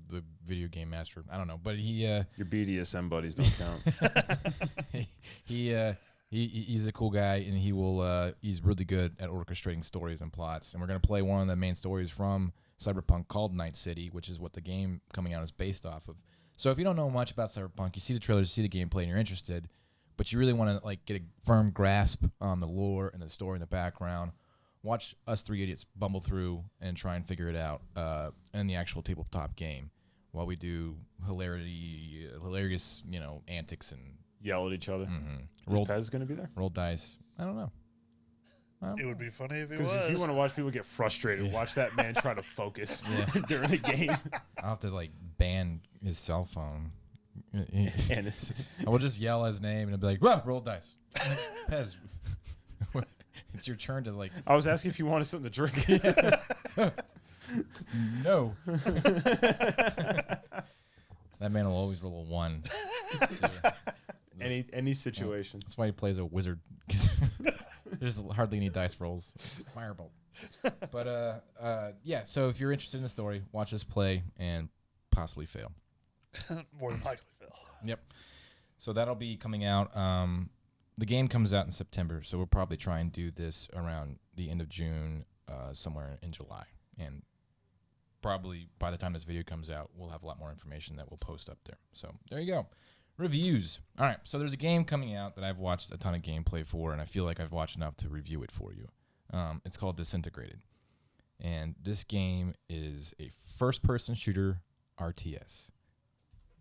The video game master. I don't know, but he Your BDSM buddies don't count. he's a cool guy, and he's really good at orchestrating stories and plots. And we're gonna play one of the main stories from Cyberpunk called Night City, which is what the game coming out is based off of. So if you don't know much about Cyberpunk, you see the trailers, you see the gameplay, and you're interested, but you really want to like get a firm grasp on the lore and the story in the background, watch us three idiots bumble through and try and figure it out in the actual tabletop game while we do hilarious, antics and Yell at each other. roll Is Pez going to be there? roll dice. I don't know. It would be funny if it Because was. if you want to watch people get frustrated, watch that man try to focus during the game. I'll have to like ban his cell phone. And it's, I will just yell his name and I'll be like, "Well, roll dice." Pez, it's your turn to like. I was asking if you wanted something to drink. No. That man will always roll a 1. Any situation. That's why he plays a wizard. There's hardly any dice rolls. Firebolt. But yeah. So if you're interested in the story, watch us play and possibly fail. More than likely, Phil. Yep. So that'll be coming out. The game comes out in September, so we'll probably try and do this around the end of June, somewhere in July. And probably by the time this video comes out, we'll have a lot more information that we'll post up there. So there you go. Reviews. All right, so there's a game coming out that I've watched a ton of gameplay for, and I feel like I've watched enough to review it for you. It's called Disintegrated. And this game is a first-person shooter RTS.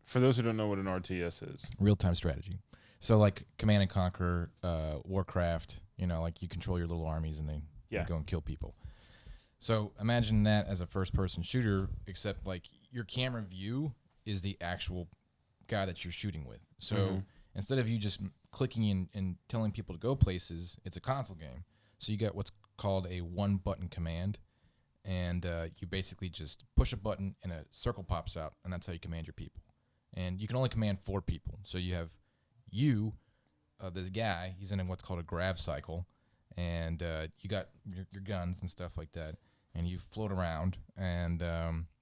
For those who don't know what an RTS is. Real-time strategy. So like Command and Conquer, Warcraft, you know, like you control your little armies and they go and kill people. So imagine that as a first-person shooter, except like your camera view is the actual guy that you're shooting with. So instead of you just clicking in and telling people to go places, it's a console game. So you get what's called a one-button command, and you basically just push a button and a circle pops out, and that's how you command your people. And you can only command 4 people. So you have this guy, he's in what's called a grav cycle, and you got your guns and stuff like that, and you float around, and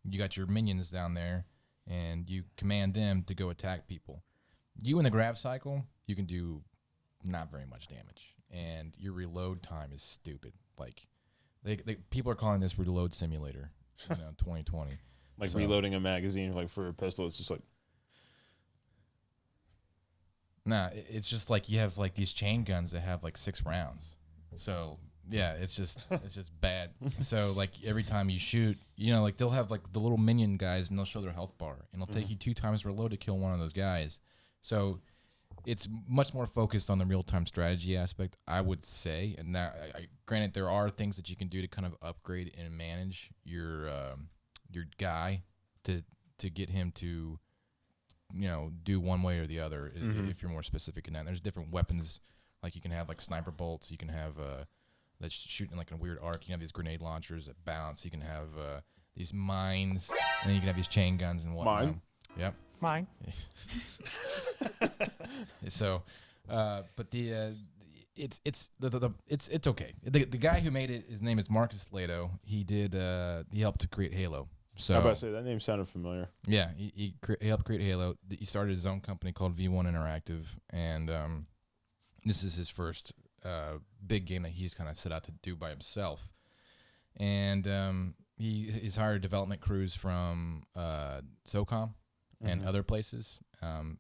you got your minions down there, and you command them to go attack people. You in the grav cycle, you can do not very much damage, and your reload time is stupid. Like, people are calling this reload simulator, 2020. Like reloading a magazine, like for a pistol, it's just like. Nah, it's just like you have like these chain guns that have like 6 rounds. So yeah, it's just bad. So like every time you shoot, like they'll have like the little minion guys and they'll show their health bar, and it'll take you 2 times reload to kill one of those guys. So it's much more focused on the real-time strategy aspect, I would say. And that, granted, there are things that you can do to kind of upgrade and manage your guy to get him to do one way or the other if you're more specific in that. And there's different weapons, like you can have like sniper bolts, you can have that's shooting like a weird arc, you can have these grenade launchers that bounce, you can have these mines, and then you can have these chain guns and whatnot. Mine? Yep. Mine. So, but it's okay. The guy who made it, his name is Marcus Lato. He helped to create Halo. So I was about to say that name sounded familiar. Yeah, he helped create Halo. He started his own company called V1 Interactive, and this is his first big game that he's kind of set out to do by himself. And he's hired development crews from SOCOM and other places,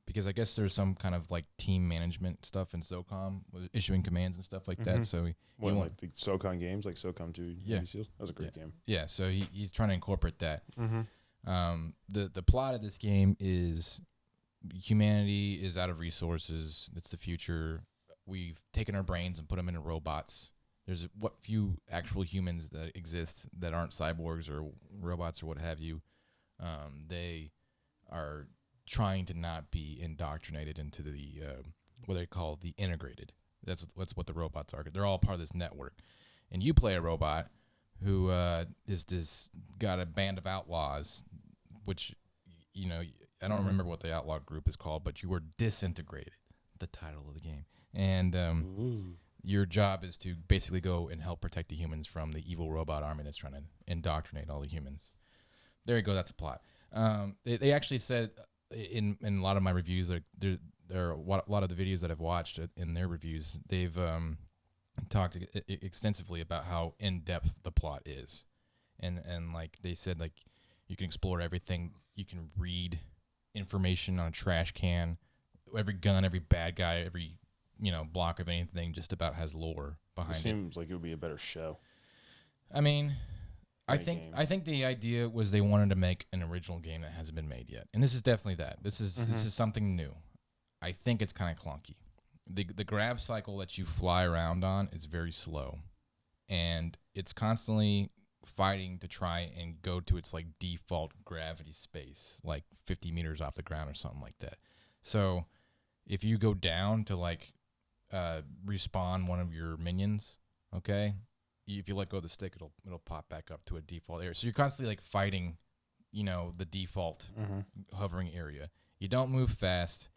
because I guess there's some kind of like team management stuff in SOCOM, issuing commands and stuff like that. So he like the SOCOM games, like SOCOM 2 Navy SEALs. That was a great game. Yeah, so he's trying to incorporate that. The plot of this game is humanity is out of resources. It's the future. We've taken our brains and put them into robots. There's what few actual humans that exist that aren't cyborgs or robots or what have you. They are trying to not be indoctrinated into the what they call the integrated. That's what the robots are. They're all part of this network, and you play a robot who is got a band of outlaws, which I don't remember what the outlaw group is called, but you were disintegrated. The title of the game, and your job is to basically go and help protect the humans from the evil robot army that's trying to indoctrinate all the humans. There you go. That's a plot. They actually said in a lot of my reviews, there are a lot of the videos that I've watched in their reviews, they've talked extensively about how in depth the plot is, and like they said, like you can explore everything, you can read information on a trash can, every gun, every bad guy, every block of anything just about has lore behind it. Seems like it would be a better show. I mean, I think the idea was they wanted to make an original game that hasn't been made yet, and this is definitely that. This is something new. I think it's kind of clunky. The grav cycle that you fly around on is very slow, and it's constantly fighting to try and go to its like default gravity space, like 50 meters off the ground or something like that. So if you go down to like respawn one of your minions, okay, if you let go of the stick, it'll pop back up to a default area. So you're constantly like fighting, the default hovering area. You don't move fast,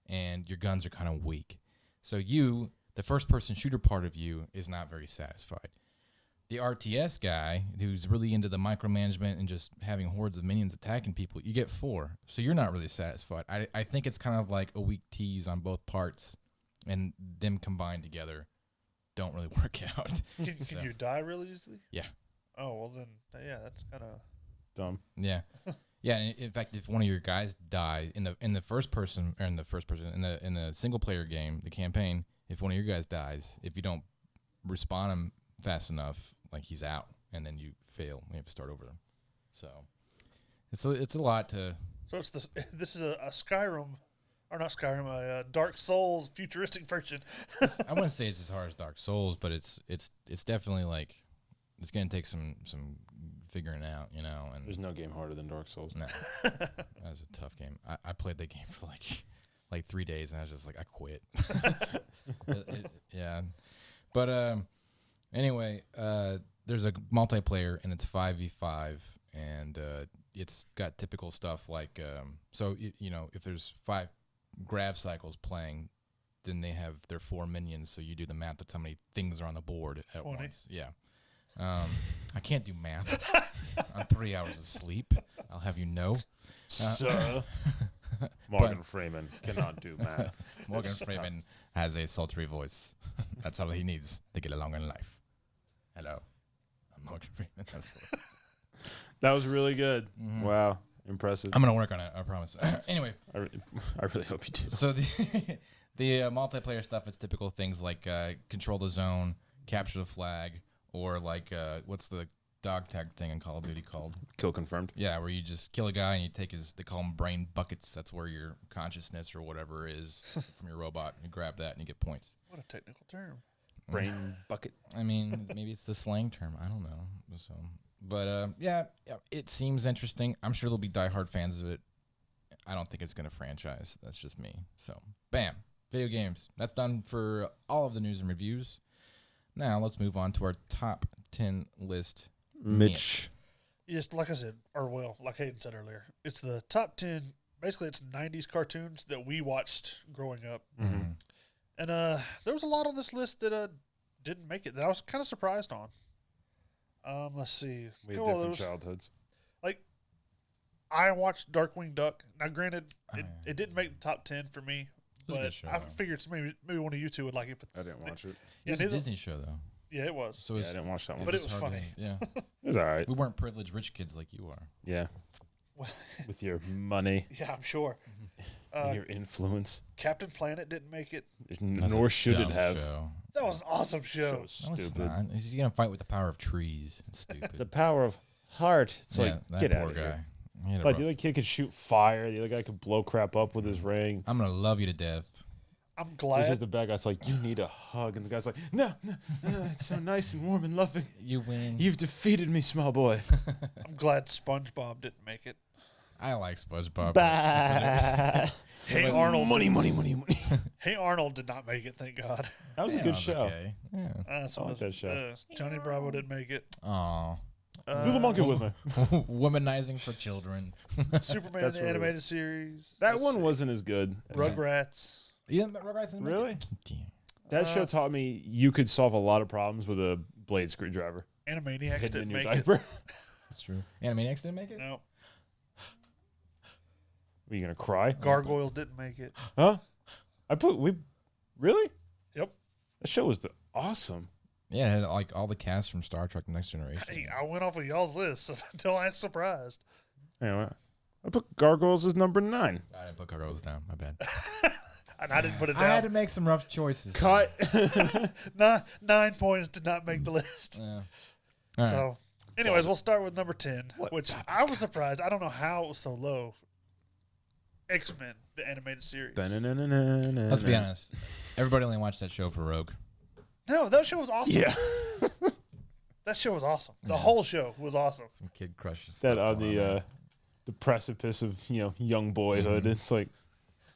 and your guns are kind of weak. So the first-person shooter part of you is not very satisfied. The RTS guy, who's really into the micromanagement and just having hordes of minions attacking people, you get 4. So you're not really satisfied. I think it's kind of like a weak tease on both parts, and them combined together don't really work out. Can you die really easily? Yeah. Oh, well then, yeah, that's kind of Dumb. Yeah. Yeah, and in fact, if one of your guys die in the single player game, the campaign, if one of your guys dies, if you don't respawn him fast enough, like he's out, and then you fail, you have to start over. So it's a lot to. So this is a Skyrim or not Skyrim, Dark Souls futuristic version. I wouldn't say it's as hard as Dark Souls, but it's definitely like it's gonna take some figuring out, you know. And There's no game harder than Dark Souls. no, that was a tough game. I played that game for like 3 days, and I was just like, I quit. Yeah, but anyway, there's a multiplayer, and it's 5v5, and it's got typical stuff like so you know, if there's 5 grav cycles playing, then they have their 4 minions, so you do the math. That's how many things are on the board at 20. once. Yeah. I can't do math on 3 hours of sleep. I'll have you know. Sir. Morgan Freeman cannot do math. Morgan Freeman has a sultry voice. That's all he needs to get along in life. Hello, I'm Morgan Freeman. That was really good. Wow. Impressive. I'm gonna work on it. I promise. Anyway, I really hope you do. so the multiplayer stuff is typical things like control the zone, capture the flag, or like what's the dog tag thing in Call of Duty called? Kill confirmed. Yeah, where you just kill a guy and you take they call them brain buckets. That's where your consciousness or whatever is from your robot. You grab that and you get points. What a technical term. Brain bucket. I mean, maybe it's the slang term. I don't know. So, but yeah, it seems interesting. I'm sure there'll be diehard fans of it. I don't think it's going to franchise. That's just me. So, bam, video games. That's done for all of the news and reviews. Now, let's move on to our top 10 list. Mitch. Yes, like I said, or well, like Hayden said earlier, it's the top 10. Basically, it's 90s cartoons that we watched growing up. Mm-hmm. And there was a lot on this list that didn't make it that I was kind of surprised on. Let's see. We had Couple of different those- childhoods. Like, I watched Darkwing Duck. Now, granted, it didn't make the top 10 for me, was a but good show, I though. figured maybe one of you two would like it. But I didn't watch it. It was Yeah, a neither- Disney show, though. yeah, it was. So Yeah, I didn't watch that one. But it was hard funny. yeah. It was all right. We weren't privileged rich kids like you are. Yeah. Well, With your money yeah, I'm sure. and your influence. Captain Planet didn't make it. That's Nor a should it dumb have. show. That was an awesome show. So No, it's stupid. not. He's gonna fight with the power of trees. It's stupid. The power of heart. It's yeah, like, that get poor out of guy. here. He had a Like, rough- the other kid could shoot fire. The other guy could blow crap up with his ring. I'm gonna love you to death. I'm It's glad. just the bad guy's like, you need a hug. And the guy's like, no, it's so nice and warm and loving. You win. You've defeated me, small boy. I'm glad SpongeBob didn't make it. I like SpongeBob. Bah. Hey Arnold. Money, money, money, money. Hey Arnold did not make it. Thank God. That was a Yeah, good it was show. okay. Yeah. So I like was, that show. Johnny Bravo didn't make it. Aw. Do the monkey with me. Womanizing for children. Superman That's the what it animated series. That Let's one see. wasn't as good. Rugrats. You didn't Rugrats in the Really? Damn. That show taught me you could solve a lot of problems with a blade screwdriver Animaniacs hidden in didn't your make it. diaper. That's true. Animaniacs didn't make it? No. Are you gonna cry? Gargoyles didn't make it. Huh? Really? Yep. That show was awesome. Yeah, it had like all the cast from Star Trek: The Next Generation. Hey, I went off of y'all's list until I was surprised. Anyway, I put Gargoyles as number 9. I didn't put Gargoyles down. My bad. And I didn't put it I had to down. make some rough choices. Cut. 9 points did not make the list. Yeah. All right. So, anyways, we'll start with number 10, which I was surprised. I don't know how it was so low. X-Men, the animated series. Let's be honest. Everybody only watched that show for Rogue. No, that show was awesome. Yeah. That show was awesome. The whole show was awesome. Some kid crushes. That on the precipice of young boyhood. It's like,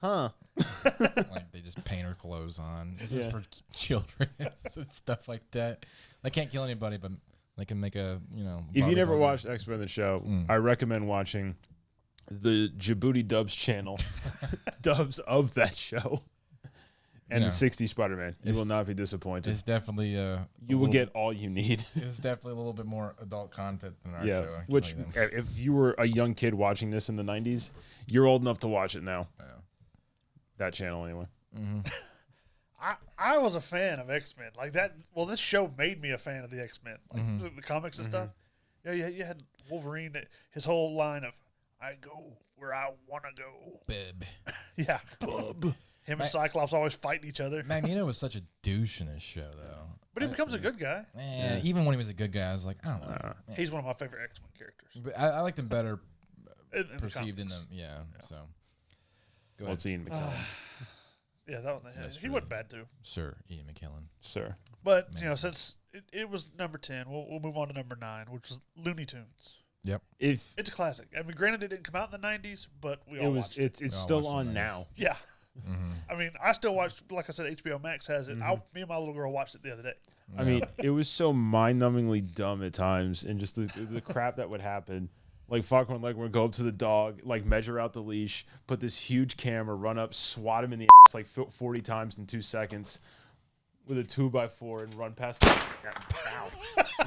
huh? Like they just paint her clothes on. This is for children. So stuff like that. They can't kill anybody, but they can make a If Barbie you never buggy. watched X-Men the show, I recommend watching the Djibouti Dubs channel, dubs of that show, and Yeah. the 60s Spider-Man. You It's- will not be disappointed. It's definitely You will get all you need. It's definitely a little bit more adult content than our Yeah, show. I can which tell you that. if you were a young kid watching this in the 90s, you're old enough to watch it now. Yeah. That channel, anyway. I was a fan of X-Men. Like that. Well, this show made me a fan of the X-Men. Like the comics and stuff. Yeah, you had Wolverine. His whole line of "I go where I want to go." Bib. Yeah. Him and Cyclops always fighting each other. Magneto was such a douche in this show, though. But he becomes a good guy. Even when he was a good guy, I was like, I don't know. He's one of my favorite X-Men characters. But I liked him better In the perceived in comics. them. Yeah. So Go Well, ahead. it's Ian McKellen, Yeah, that one. That's He true. wasn't bad too. Sir Ian McKellen. sir. But since it was number 10, we'll move on to number 9, which was Looney Tunes. If It's a classic. I mean, granted, it didn't come out in the 90s, but we it all was, watched it. it's all still watched on the now. Yeah. Mm-hmm. I mean, I still watch. Like I said, HBO Max has it. Me and my little girl watched it the other day. I mean, it was so mind-numbingly dumb at times, and just the crap that would happen. Like Foghorn Leghorn would go up to the dog, like measure out the leash, put this huge camera, run up, swat him in the ass like 40 times in 2 seconds with a 2x4 and run past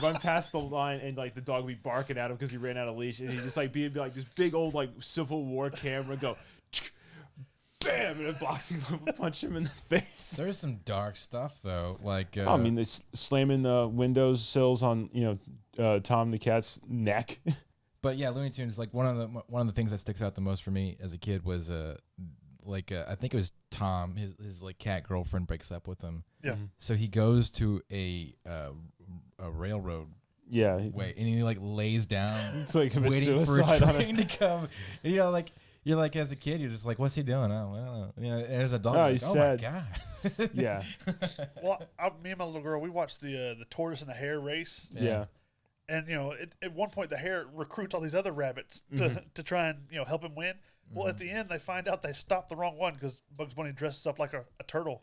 run past the line, and like the dog would be barking at him because he ran out of leash, and he'd just like be like this big old like Civil War camera go. Bam! And a boxing glove would punch him in the face. There's some dark stuff though, like I mean, they slamming windows sills on Tom the cat's neck. but yeah, Looney Tunes. Like one of the things that sticks out the most for me as a kid was I think it was Tom. His like cat girlfriend breaks up with him. Yeah. So he goes to a railroad Yeah, way, and he like lays down, it's like a waiting for a suicide on train it. to come. And, like you're like as a kid, you're just like, what's he doing? Oh, I don't know. You know, and as a dog, Oh, you're like, he's oh sad. my god. Yeah, Well, me and my little girl, we watched the tortoise and the hare race. yeah. And at one point the hare recruits all these other rabbits to try and help him win. Well, at the end they find out they stopped the wrong one because Bugs Bunny dresses up like a turtle.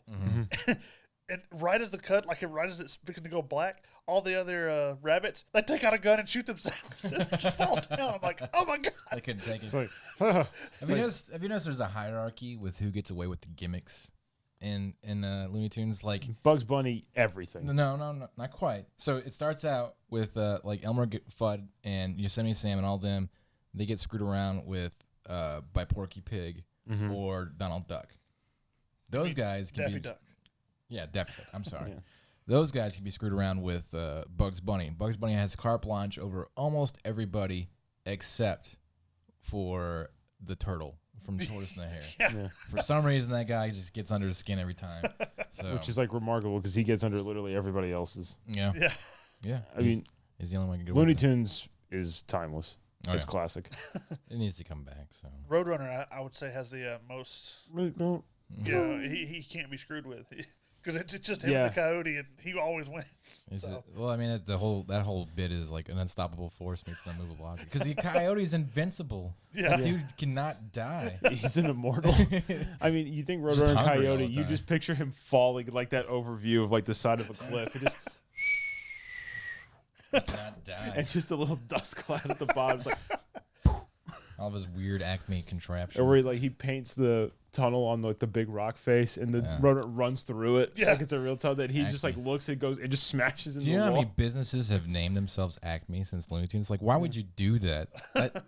And right as right as it's fixing to go black, all the other rabbits, they take out a gun and shoot themselves. And they just fall down. I'm like, oh my god! They couldn't take it. It's like, Have you noticed there's a hierarchy with who gets away with the gimmicks in Looney Tunes? Like Bugs Bunny, everything. no, not quite. So it starts out with like Elmer Fudd and Yosemite Sam and all them. They get screwed around with by Porky Pig or Donald Duck. Those guys can Daffy be Duck. yeah, Daffy Duck. I'm sorry. Yeah. Those guys can be screwed around with Bugs Bunny. Bugs Bunny has carte blanche over almost everybody except for the turtle from Tortoise and the Hare. Yeah. For some reason, that guy just gets under his skin every time. So, Which is like remarkable because he gets under literally everybody else's. yeah, Yeah. yeah. I mean, he's the only one who can get Looney away with it. Tunes is timeless. Oh, It's yeah. classic. It needs to come back. So Roadrunner, I would say, has the most. He can't be screwed with because it's just him Yeah. and the coyote, and he always wins. Is So. it, well, I mean, that whole bit is like an unstoppable force makes them move with logic because the coyote's invincible. Yeah. That dude cannot die. He's an immortal. I mean, you think Just Roadrunner hungry all Coyote, the you time. just picture him falling like that overview of like the side of a cliff. It just Cannot die. and just a little dust cloud at the bottom. It's like, All of his weird Acme contraptions. or where he paints the tunnel on the big rock face, and the rotor runs through it like it's a real tunnel. That he just like looks, it goes, it just smashes into Do you the know how wall. many businesses have named themselves Acme since Looney Tunes? Like, why would you do that?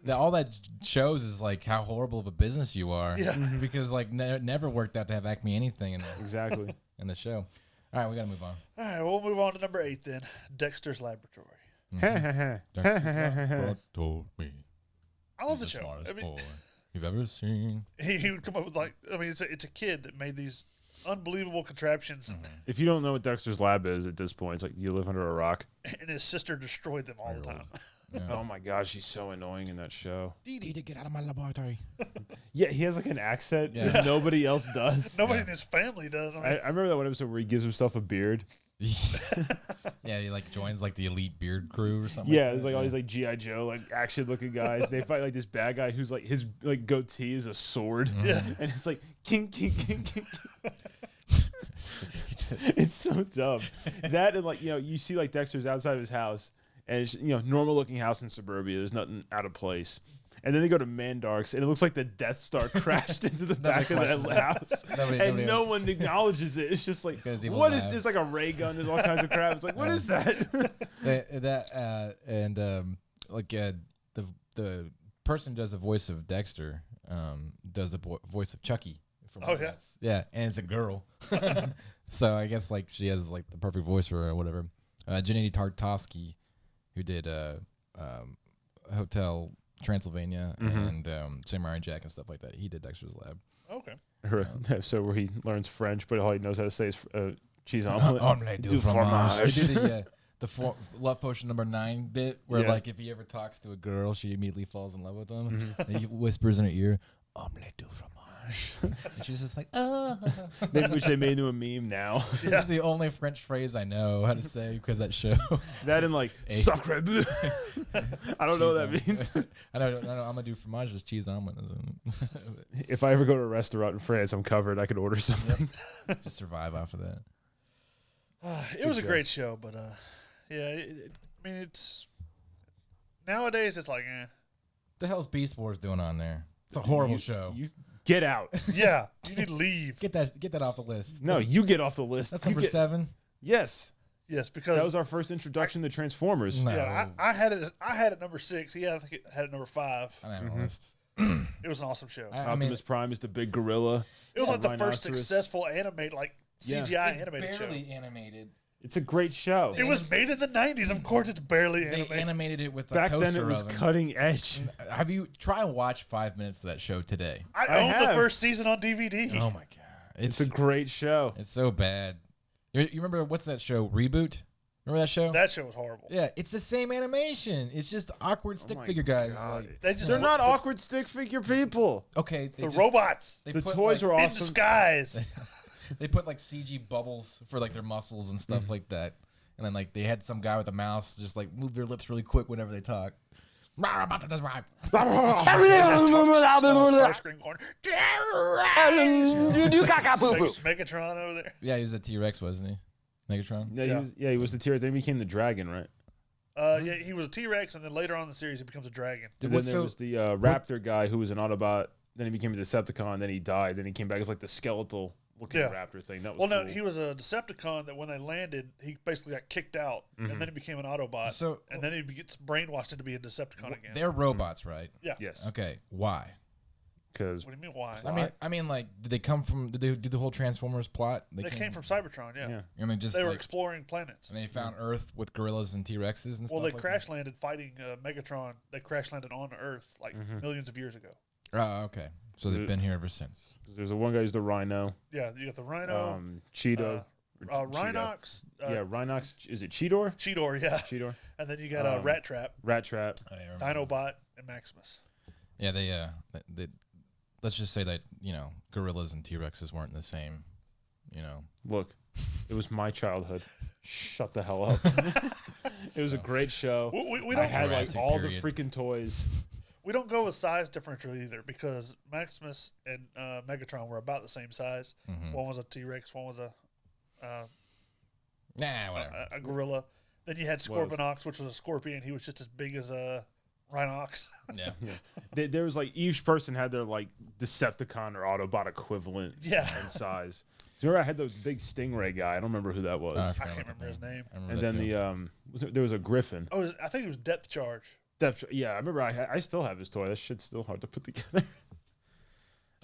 All that shows is like how horrible of a business you are. Yeah. Because like it never worked out to have Acme anything Exactly. in the show. All right, we gotta move on. All right, we'll move on to number 8 then. Dexter's Laboratory. Told me I love the show. I mean, you've ever seen. he would come up with it's a kid that made these unbelievable contraptions, If you don't know what Dexter's Lab is at this point, it's like you live under a rock. and his sister destroyed them all the time. Oh my gosh, she's so annoying in that show. Need to get out of my laboratory. Yeah, he has like an accent Yeah. that nobody else does. Nobody in his family does. I mean, I remember that one episode where he gives himself a beard. Yeah, he like joins like the elite beard crew or something. Yeah, like it's that. like all these like G.I. Joe like action looking guys. They fight like this bad guy who's like his like goatee is a sword. Yeah. And it's like king king king king. It's so dumb. That and like you see like Dexter's outside of his house, and it's normal looking house in suburbia. There's nothing out of place. And then they go to Mandark's, and it looks like the Death Star crashed into the back of that house, Nobody and no one acknowledges it. It's just like, Because evil what is? lab. There's like a ray gun. There's all kinds of crap. It's like, what is that? The person who does the voice of Dexter does the voice of Chucky from Oh, yeah? Rugrats. Yeah, and it's a girl. So I guess like she has like the perfect voice for her or whatever. Janine Tartovsky, who did Hotel Transylvania and Samurai Jack and stuff like that. He did Dexter's Lab. okay. Or an episode where he learns French, but all he knows how to say is cheese omelet. Omelette du fromage. He did the love potion number 9 bit where Yeah. like if he ever talks to a girl, she immediately falls in love with him. And he whispers in her ear, omelette du fromage. gosh. And she's just like, oh. Which they made into a meme now. That's the only French phrase I know how to say because that show. That and like, sacre bleu. I don't know what that means. I know. I'm going to do fromage with cheese omelet. If I ever go to a restaurant in France, I'm covered. I could order something. Just survive off of that. It was a great show, but yeah, I mean, it's nowadays it's like, The hell's Beast Wars doing on there? It's a horrible show. You get out. yeah, you need to leave. Get that off the list. No, you get off the list. That's You number get- 7. Yes. Yes, because That was our first introduction to Transformers. No. yeah, I had it. I had it number 6. He I think it had it number 5. I don't have a list. It was an awesome show. I mean, Optimus Prime is the big gorilla. It was like the first Rhinoceros. successful animate like Yeah. CGI it's animated show. barely animated. It's a great show. It was made in the 90s. Of course, it's barely They animated. animated it with a Back toaster then, it was oven. cutting edge. Have you try and watch 5 minutes of that show today? I I owned the have. first season on DVD. Oh my god, It's a great show. it's so bad. You remember what's that show? Reboot. Remember that show? That show was horrible. Yeah, it's the same animation. It's just awkward stick my figure guys. God. Like, They just They're not awkward stick figure people. okay, they the just- robots they The put, toys like, are in awesome. disguise. They put like CG bubbles for like their muscles and stuff like that. And then like they had some guy with a mouse just like move their lips really quick whenever they talk. Starscream going, Megatron over there. Yeah, he was a T-Rex, wasn't he? Megatron. Yeah, he was the T-Rex. Then he became the dragon, right? Yeah, he was a T-Rex, and then later on in the series, he becomes a dragon. And then there was the Raptor guy who was an Autobot. Then he became a Decepticon. Then he died. Then he came back as like the skeletal looking Yeah. Raptor thing. That was Well, no, cool. he was a Decepticon that when they landed, he basically got kicked out, and then he became an Autobot. So- and then he gets brainwashed into being a Decepticon again. They're robots, right? Yeah. Yes, Okay, why? because What do you mean, why? I mean, like, did they come from? Did they do the whole Transformers plot? They came from Cybertron, yeah. yeah. I mean, just They were like, exploring planets. and they found Earth with gorillas and T-Rexes and Well, stuff. they like crash landed fighting Megatron. They crash landed on Earth like millions of years ago. that? Oh, okay. So they've been here ever since. There's the one guy who's the Rhino, Yeah, you got the Rhino, Cheetah, Rhinox, yeah, Rhinox. Is it Cheetor? Cheetor, yeah. Cheetor, And then you got Rat Trap, Rat Trap. Oh, yeah, I remember. Dinobot, and Maximus. Yeah, they let's just say that gorillas and T-Rexes weren't the same. Look, it was my childhood. Shut the hell up. It was a great show. We I don't had like Jurassic all period. the freaking toys. we don't go with size differential either because Maximus and Megatron were about the same size. One was a T-Rex, one was a Whatever. a gorilla. Then you had Scorpionox, which was a scorpion. He was just as big as a Rhinox. Yeah. There was like each person had their like Decepticon or Autobot equivalent Yeah. in size. So remember I had the big Stingray guy. I don't remember who that was. Oh, I forgot can't about remember his that. name. I remember And that then too. there was a Griffin. Oh, I think it was Depth Charge. Yeah, I remember. I still have his toy. That shit's still hard to put together.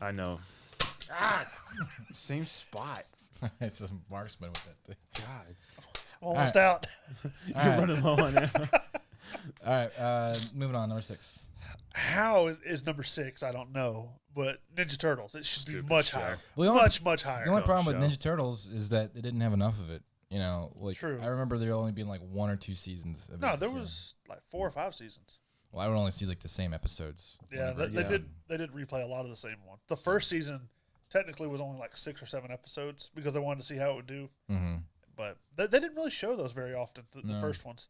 I know. Same spot. It's just marksman with that thing. God, I'm almost out. you're right. running low on it. All right, moving on. Number 6. How is number 6? I don't know. But Ninja Turtles, it should Stupid be much show. higher. Well, the only- much higher. The only Dumb problem with show. Ninja Turtles is that they didn't have enough of it. Like True. I remember there only being like 1 or 2 seasons. Of No, each there season. was like 4 or 5 seasons. Well, I would only see like the same episodes. Yeah, whenever- they did replay a lot of the same one. The first season technically was only like 6 or 7 episodes because they wanted to see how it would do. Mhm. But they didn't really show those very often. The No. first ones.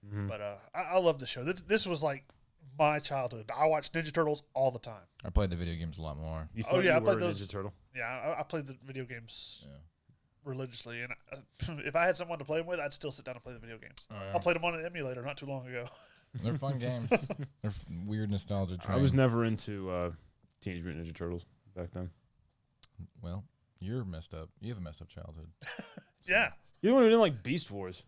But I love the show. This was like my childhood. I watched Ninja Turtles all the time. I played the video games a lot more. You Oh, thought yeah, I you played were a those. Ninja Turtle. Yeah, I played the video games Yeah. religiously, and if I had someone to play them with, I'd still sit down and play the video games. Oh, yeah. I played them on an emulator not too long ago. They're fun games. They're weird nostalgia. I was train. never into Teenage Mutant Ninja Turtles back then. Well, you're messed up. You have a messed up childhood. Yeah, You don't even like Beast Wars.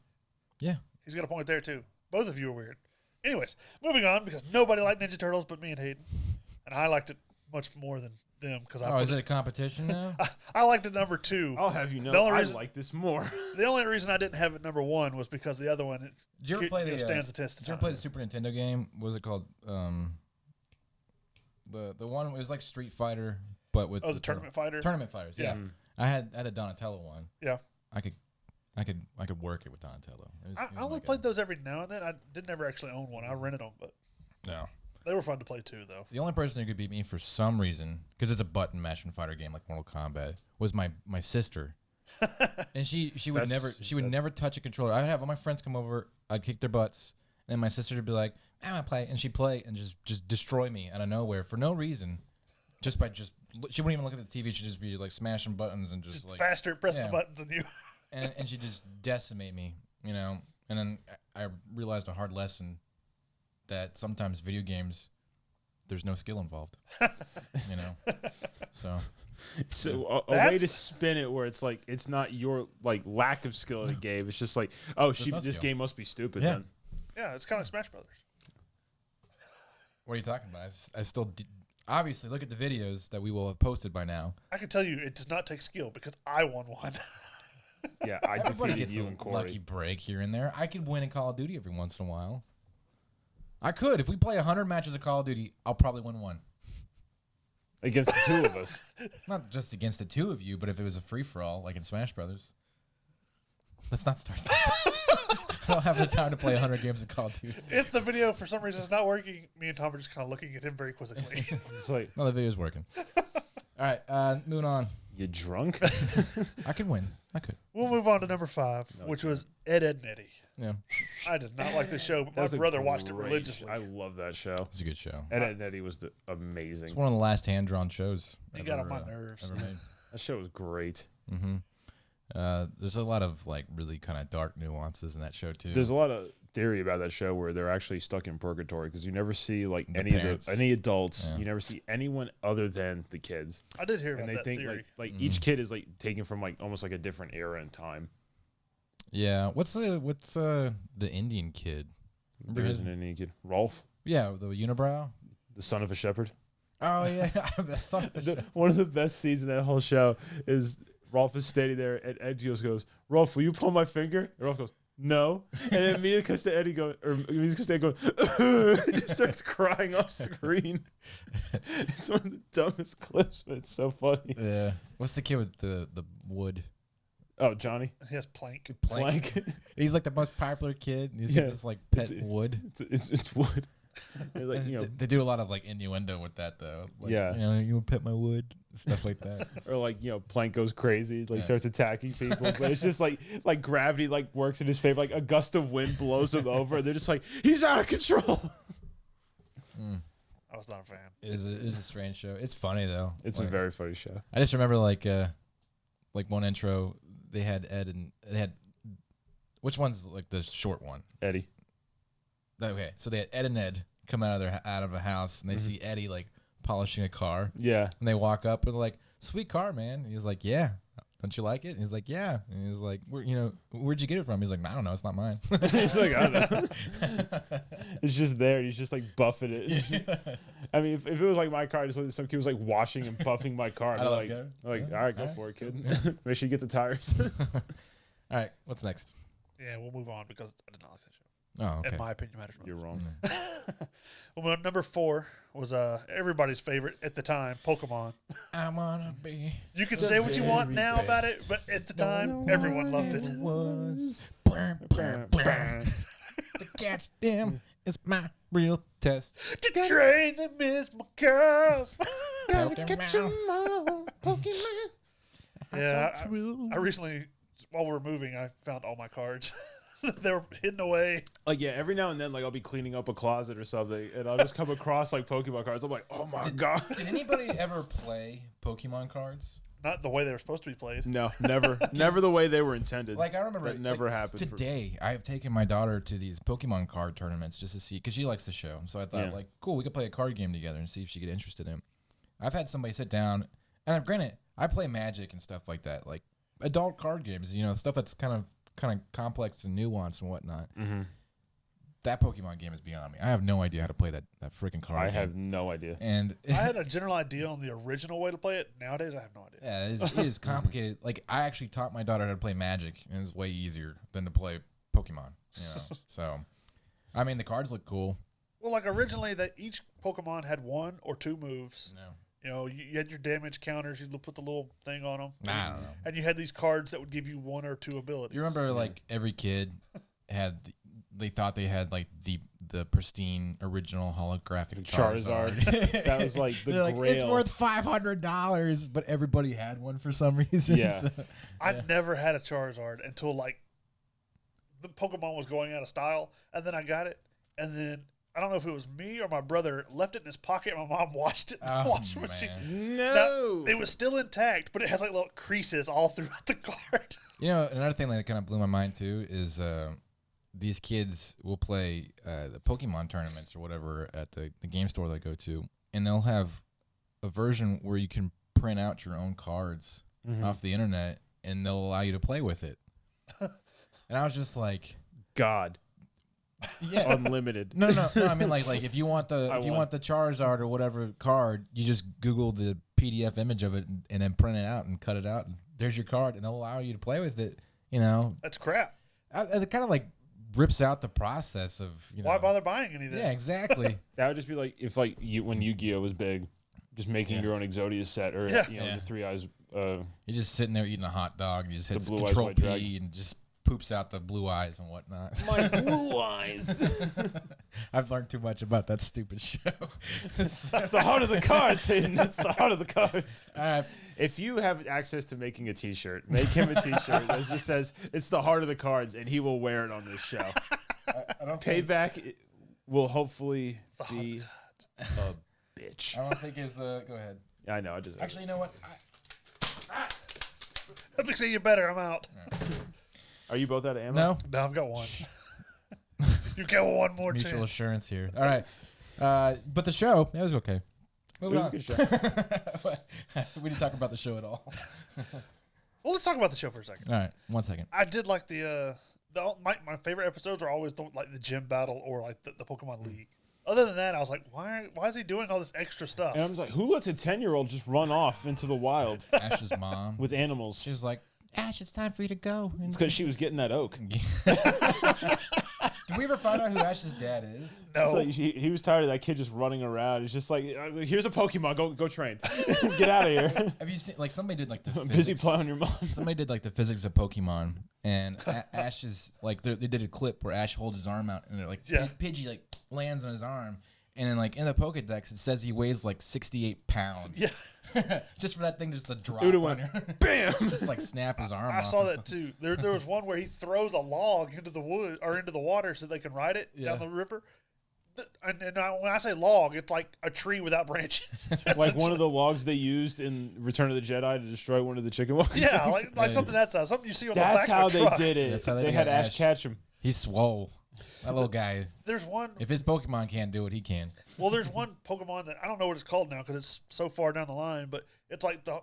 Yeah. he's got a point there too. Both of you are weird. Anyways, moving on because nobody liked Ninja Turtles but me and Hayden, and I liked it much more than them because Oh, is it a competition now? I liked it number 2. I'll have you know, The only I reason- like this more. The only reason I didn't have it number 1 was because the other one Did you ever play the stands the test of Did you time. ever play the Super Nintendo game? What was it called? The one it was like Street Fighter, but with the Tournament Fighter? Tournament Fighters. Yeah, Yeah. I had a Donatello one. Yeah. I could work it with Donatello. It was I only my played guy. those every now and then. I didn't ever actually own one. I rented them, but No. They were fun to play too, though. The only person who could beat me for some reason, because it's a button mashing fighter game like Mortal Kombat, was my sister. And she would never touch a controller. I'd have all my friends come over, I'd kick their butts, and my sister would be like, "I'm gonna play," and she'd play and just destroy me out of nowhere for no reason, she wouldn't even look at the TV. She'd just be like smashing buttons and just like faster at pressing the buttons than you. and she'd just decimate me, you know. And then I realized a hard lesson that sometimes video games, there's no skill involved, you know. So a way to spin it where it's like it's not your like lack of skill in the game. It's just like, oh, this game must be stupid then. Yeah, it's kind of like Smash Brothers. What are you talking about? I still obviously look at the videos that we will have posted by now. I can tell you it does not take skill because I won one. Yeah, I defeated you and Corey. Lucky break here and there. I could win in Call of Duty every once in a while. I could. If we play 100 matches of Call of Duty, I'll probably win one. Against the two of us. Not just against the two of you, but if it was a free-for-all, like in Smash Brothers. Let's not start. I don't have the time to play 100 games of Call of Duty. If the video, for some reason, is not working, me and Tom are just kind of looking at him very quizzically. It's like, no, the video's working. All right, moving on. You drunk? I could win. I could. We'll move on to number 5, which was Ed, Edd n Eddy. Yeah. I did not like this show, but my brother watched it religiously. I love that show. It's a good show. Ed, Edd n Eddy was amazing. It's one of the last hand-drawn shows. He got on my nerves. Ever made. That show was great. Mm-hmm. There's a lot of like really kind of dark nuances in that show too. There's a lot of theory about that show where they're actually stuck in purgatory because you never see like any adults. Yeah. You never see anyone other than the kids. I did hear about that think theory. like each kid is like taken from like almost like a different era in time. Yeah. What's the Indian kid? There is an Indian kid. Rolf. Yeah, the unibrow. The son of a shepherd. Oh yeah, the son of a shepherd. One of the best scenes in that whole show is Rolf is standing there and Ed just goes, "Rolf, will you pull my finger?" And Rolf goes, "No." And then immediately comes to Eddie going, he just starts crying off screen. It's one of the dumbest clips, but it's so funny. Yeah. What's the kid with the wood? Oh, Johnny. He has Plank. Plank. He's like the most popular kid. He's got this like pet wood. It's wood. Like, you know, they do a lot of like innuendo with that though. Like, yeah. You know, you want to pet my wood, stuff like that. Or like, you know, Plank goes crazy, like starts attacking people, but it's just like gravity like works in his favor. Like a gust of wind blows him over, and they're just like, he's out of control. I was not a fan. It is a strange show. It's funny though. It's like, a very funny show. I just remember like one intro they had Ed and they had which one's like the short one? Eddie. Okay, so they had Ed and Ed come out of a house and they see Eddie like polishing a car. Yeah. And they walk up and they're like, "Sweet car, man." And he's like, "Yeah. Don't you like it?" And he's like, "Yeah." And he's like, "Where'd you get it from?" He's like, "I don't know. It's not mine." He's like, "I don't know." It's just there. And he's just like buffing it. Yeah. I mean, if it was like my car, just like some kid was like washing and buffing my car. I'd be like, all right, go for it, kid. Make sure you get the tires. All right, what's next? Yeah, we'll move on because I did not like that show. Oh, okay. In my opinion, matters most. You're wrong. Well, number 4 was everybody's favorite at the time, Pokemon. I wanna be. You can say what you want now about it, but at the time, everyone loved it. Was. The catch them is my real test. To train them is my cause. Pokemon. Yeah, I recently, while we were moving, I found all my cards. They were hidden away. Like, yeah, every now and then, like, I'll be cleaning up a closet or something, and I'll just come across, like, Pokemon cards. I'm like, oh, my God. Did anybody ever play Pokemon cards? Not the way they were supposed to be played. No, never. Never the way they were intended. Like, I remember that never happened. Today, I have taken my daughter to these Pokemon card tournaments just to see, because she likes the show. So I thought, like, cool, we could play a card game together and see if she get interested in it. I've had somebody sit down, and granted, I play Magic and stuff like that, like adult card games, you know, stuff that's kind of complex and nuanced and whatnot. Mm-hmm. That Pokemon game is beyond me. I have no idea how to play that freaking card game. I have no idea. And I had a general idea on the original way to play it. Nowadays, I have no idea. Yeah, it is complicated. Like, I actually taught my daughter how to play Magic, and it's way easier than to play Pokemon. You know, so I mean, the cards look cool. Well, like originally, that each Pokemon had 1 or 2 moves. No. You know, you had your damage counters. You put the little thing on them. I don't know. And you had these cards that would give you 1 or 2 abilities. You remember, like, every kid had, they thought they had, like, the the pristine original holographic Charizard. Charizard. That was like the They're like, it's grail. worth $500, but everybody had one for some reason. Yeah. so- I never had a Charizard until like the Pokemon was going out of style, and then I got it, and then I don't know if it was me or my brother left it in his pocket. And my mom washed it in the washing machine. No. Now, it was still intact, but it has like little creases all throughout the card. You know, another thing that kind of blew my mind too is these kids will play the Pokemon tournaments or whatever at the game store they go to, and they'll have a version where you can print out your own cards off the internet, and they'll allow you to play with it. And I was just like, God. yeah. Unlimited. No. I mean, like if you want the Charizard or whatever card, you just Google the PDF image of it and then print it out and cut it out, and there's your card, and they'll allow you to play with it. You know, That's crap. it kind of like rips out the process of Why bother buying anything? Yeah, exactly. That would just be like if like when Yu-Gi-Oh was big, just making your own Exodia set or Yeah. the Three Eyes. You're just sitting there eating a hot dog, and you just hit Blue Eyes Control White P Dragon. and just poops out the blue eyes and whatnot. My blue eyes. I've learned too much about that stupid show. That's the heart of the cards, Hayden. That's the heart of the cards. All right. If you have access to making a T-shirt, make him a T-shirt that just says "It's the heart of the cards," and he will wear it on this show. I don't Payback will hopefully be a bitch. I don't think it's go ahead. I know. I just Actually, you know what? I'm fixing you better. I'm out. Are you both out of ammo? No. No, I've got one. You got one more Mutual chance. assurance here. All right. But the show, it was okay. It was a good show. We didn't talk about the show at all. Well, let's talk about the show for a second. All right. 1 second. I did like my favorite episodes are always like the gym battle or like the Pokemon League. Other than that, I was like, why is he doing all this extra stuff? And I was like, who lets a 10-year-old just run off into the wild Ash's mom. with animals? She was like, Ash, it's time for you to go. It's because she was getting that oak. did we ever find out who Ash's dad is? No. It's like he was tired of that kid just running around. He's just like, here's a Pokemon, go train, get out of here. Have you seen, like, somebody did like the I'm physics. busy plowing your mom. Somebody did like the physics of Pokemon, and Ash is like they did a clip where Ash holds his arm out, and they're like Pidgey like lands on his arm, and then like in the Pokedex it says he weighs like 68 pounds. Yeah. Just for that thing just to drop It on went your bam. just like snap his arm I off. saw or that something. too. There was one where he throws a log into the wood or into the water so they can ride it Yeah. down the river. When I say log, it's like a tree without branches. Like one of the logs they used in Return of the Jedi to destroy one of the chicken walkers. Yeah, like something that size. Something you see on That's the back how of a they truck. did it. That's how they They did had it, Ash Ash. catch him. He's swole. That little guy. There's one. If his Pokemon can't do it, he can. Well, there's one Pokemon that I don't know what it's called now because it's so far down the line, but it's like the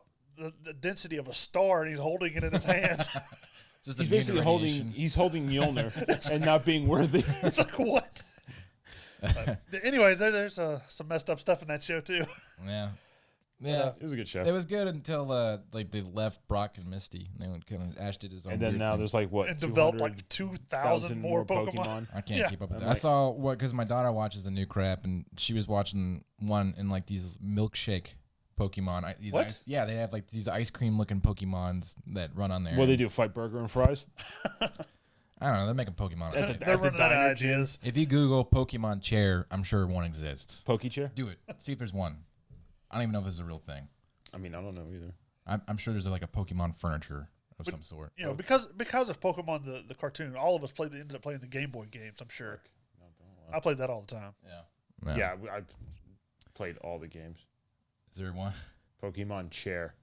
density of a star, and he's holding it in his hands. Just He's immune to basically radiation. he's holding Mjolnir and not being worthy. It's like what? Anyways, there's some messed up stuff in that show too. Yeah. Yeah. It was a good show. It was good until like they left Brock and Misty. And they went kind of Ash did his own. And then weird now thing. there's like what? And developed 200,000 like 2,000 more Pokemon. I can't Yeah. keep up with I'm that. I like- saw because my daughter watches the new crap, and she was watching one in like these milkshake Pokemon. These What? Yeah, they have like these ice cream looking Pokemons that run on there. What do they do? Fight burger and fries? I don't know. They're making Pokemon. They're at the running out of diner, ideas. If you Google Pokemon chair, I'm sure one exists. Poke chair? Do it. See if there's one. I don't even know if it's a real thing. I mean, I don't know either. I'm sure there's like a Pokemon furniture of some sort. You know, because of Pokemon the cartoon, all of us ended up playing the Game Boy games. I'm sure. I played that all the time. Yeah. Yeah, I played all the games. Is there one? Pokemon chair.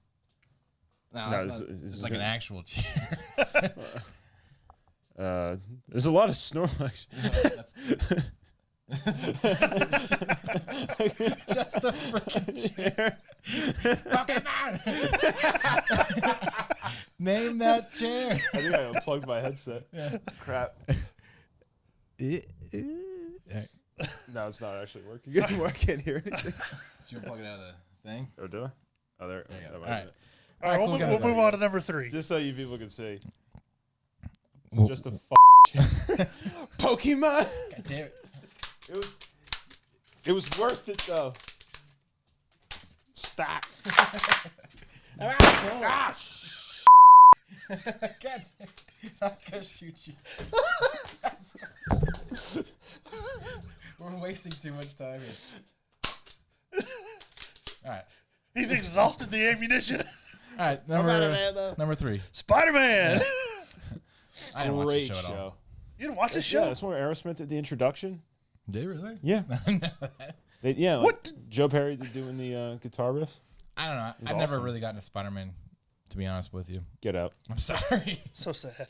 No, it's- it's, it's like an good. actual chair. There's a lot of Snorlax. Just a freaking chair. Pokemon! Name that chair. I think I unplugged my headset. Crap. No, it's not actually working anymore. I can't hear anything. Should you plug it out of the thing? Oh, do I? Oh, there. There you go. that All might right. be it. All right, cool, we'll, we got we'll it. move on to number 3. Just so you people can see. Well- Just a Pokemon. God damn it. It was worth it though. Stop. God damn it. I'm gonna shoot you. wasting too much time here. All right. He's exhausted the ammunition. All right. Number 3. Spider-Man. I didn't watch the Great show at all. show. You didn't watch this Yeah, show? that's where Aerosmith did the introduction. Did it really? Yeah. Yeah. Like What? Joe Perry doing the guitar riffs. I don't know. was I've never awesome. really gotten to Spider-Man, to be honest with you. Get out. I'm sorry. So sad.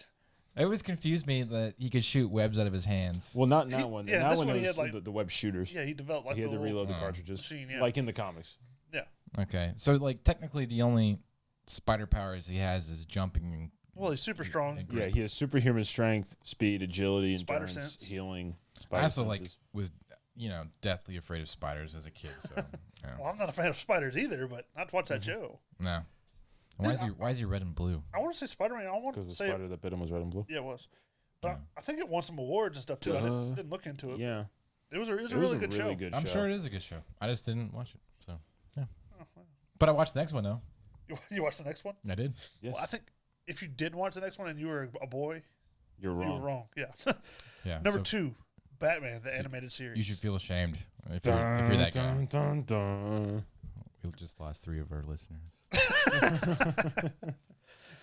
It always confused me that he could shoot webs out of his hands. Well, not in that one. yeah, In that this one, one it he was had, like- the web shooters. Yeah, he developed like he had to the reload the Oh. cartridges, machine, yeah. like in the comics. Yeah. Okay. So, like, technically the only spider powers he has is jumping. Well, he's super strong. and Yeah, he has superhuman strength, speed, agility, Spider endurance, sense. healing. I Spider also, like, senses. was, deathly afraid of spiders as a kid. So, yeah. Well, I'm not a fan of spiders either, but not to watch that show. No. Why is he red and blue? I want to say Spider-Man. I want because to the say spider that bit him was red and blue. yeah, it was. But I think it won some awards and stuff too. I didn't look into it. Yeah, It was a really good show. good I'm show. sure it is a good show. I just didn't watch it. So, yeah. Oh, wow. But I watched the next one, though. You watched the next one? I did. Yes, Well, I think if you did watch the next one and you were a boy, you're you wrong. were wrong. Yeah. Yeah. Number so 2, Batman, the animated series. You should feel ashamed if you're that guy. Dun, dun, dun. We just lost 3 of our listeners.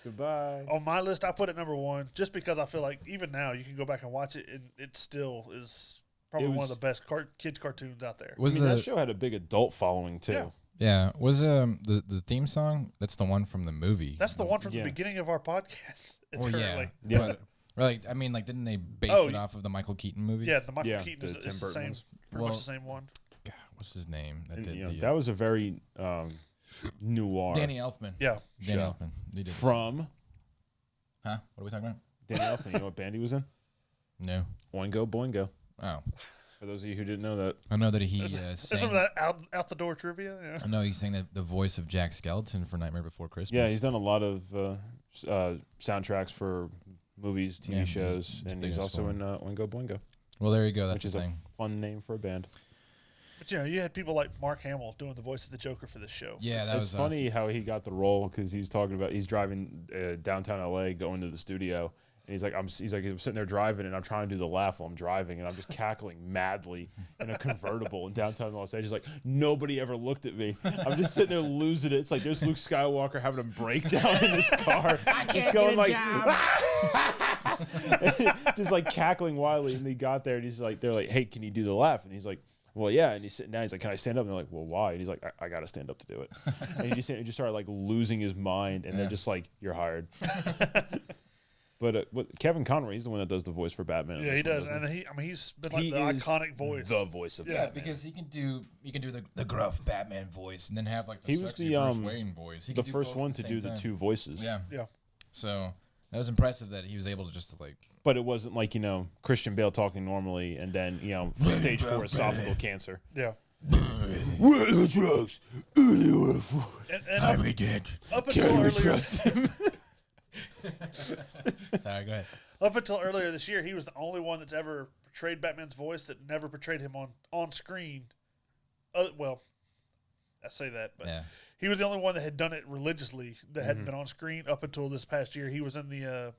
Goodbye. On my list, I put it number 1 just because I feel like even now you can go back and watch it and it still is probably one of the best kids cartoons out there. Was that show had a big adult following too. Yeah. Yeah, was the theme song? That's the one from the movie. That's the one from Yeah. the beginning of our podcast. It's Well, currently. Yeah. But, like, I mean, like, didn't they base Oh, it off of the Michael Keaton movies? Yeah, the Michael Yeah, Keaton the is Tim the Burton same, ones. pretty Well, much the same one. God, what's his name? That And, did you know, the, that was a very noir. Danny Elfman. Yeah. Danny show. Elfman. He did this. From Huh? What are we talking about? Danny Elfman. You know what band he was in? No. Oingo Boingo. Oh, For those of you who didn't know that. I know that he There's sang. some of that out the door trivia. Yeah. I know he sang the voice of Jack Skellington for Nightmare Before Christmas. Yeah, he's done a lot of soundtracks for movies, TV Yeah, shows, he's and big he's in also scoring. in Oingo Boingo, Well, there you go. That's which is the a thing. fun name for a band. But you had people like Mark Hamill doing the voice of the Joker for this show. Yeah, that It's was funny how he got the role because he's talking about he's driving downtown LA going to the studio. And he's like, I'm sitting there driving, and I'm trying to do the laugh while I'm driving, and I'm just cackling madly in a convertible in downtown Los Angeles. Like nobody ever looked at me. I'm just sitting there losing it. It's like there's Luke Skywalker having a breakdown in his car, just going like, just like cackling wildly. And he got there, and he's like, they're like, hey, can you do the laugh? And he's like, well, yeah. And he's sitting down. He's like, can I stand up? And they're like, well, why? And he's like, I got to stand up to do it. And he just started like losing his mind, and they're just like, you're hired. But Kevin Conroy, he's the one that does the voice for Batman. in Yeah, this he one, does, doesn't and he's been like He the is iconic voice. The voice of Yeah, Batman. because he can do the gruff Batman voice, and then have like the He was sexy the, Bruce Wayne voice. He the could do first both one at to the do same the time. two voices. Yeah. Yeah. So that was impressive that he was able to just like. But it wasn't like, Christian Bale talking normally and then, stage 4 esophageal cancer. Yeah. Where are the drugs? And up until Can we earlier, trust him? Sorry, go ahead. up until earlier this year, he was the only one that's ever portrayed Batman's voice that never portrayed him on screen. Well, I say that, but Yeah. he was the only one that had done it religiously that hadn't been on screen up until this past year. He was in the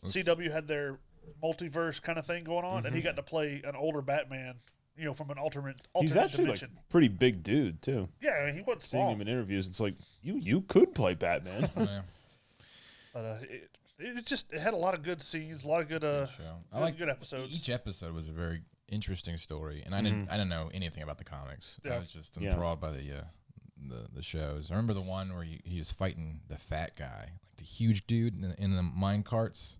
CW had their multiverse kind of thing going on, and he got to play an older Batman, from an alternate He's actually dimension. like pretty big dude too. Yeah, I mean, he wasn't Seeing small, him in interviews, it's like you could play Batman. Yeah. but it had a lot of good scenes, a lot of good Show. I like good episodes. Each episode was a very interesting story, and I didn't know anything about the comics. I Yeah. was just Yeah. enthralled by the shows. I remember the one where he was fighting the fat guy, like the huge dude in the mine carts,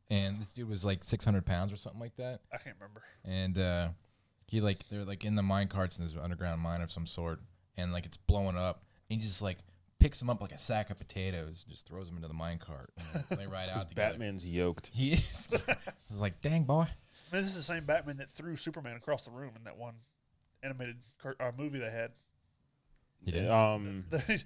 and this dude was like 600 pounds or something like that. I can't remember. And they're like in the mine carts in this underground mine of some sort, and like it's blowing up, and he just like picks him up like a sack of potatoes, just throws him into the mine cart, and they ride Because out together. Batman's yoked. He is. It's like, dang boy. I mean, this is the same Batman that threw Superman across the room in that one animated movie they had. He did. Yeah, there's-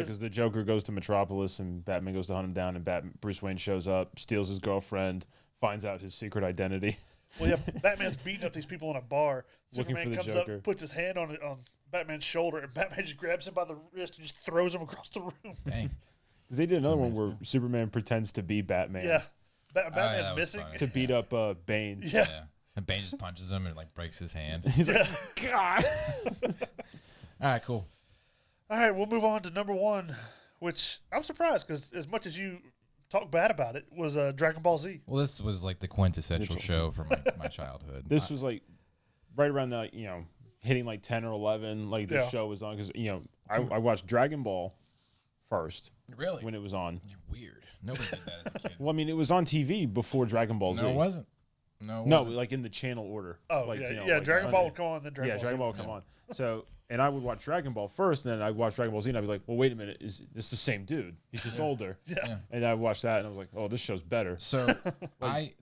because the Joker goes to Metropolis and Batman goes to hunt him down, and Bruce Wayne shows up, steals his girlfriend, finds out his secret identity. Well, yeah, Batman's beating up these people in a bar. Looking Superman for the comes Joker. up, puts his hand on Batman's shoulder, and Batman just grabs him by the wrist and just throws him across the room. Dang. Because they did another one amazing. where Superman pretends to be Batman Yeah, Batman's that was missing. funny. to beat up Bane. Yeah. And Bane just punches him and like breaks his hand. He's like, God. All right, cool. All right, we'll move on to number one, which I'm surprised because as much as you talk bad about it, was Dragon Ball Z. Well, this was like the quintessential show for my childhood. This was like right around the, hitting like 10 or 11, like this show was on. Because, I watched Dragon Ball first. Really? When it was on. You're weird. Nobody did that as a kid. Well, I mean, it was on TV before Dragon Ball Z. No, it wasn't. No, it No, wasn't. like in the channel order. Oh, like, yeah. Dragon Ball would come on, then Dragon Ball Z. Dragon Ball would come on. So, and I would watch Dragon Ball first, and then I'd watch Dragon Ball Z, and I'd be like, well, wait a minute, is this the same dude? He's just older. Yeah. And I watched that, and I was like, oh, this show's better. So I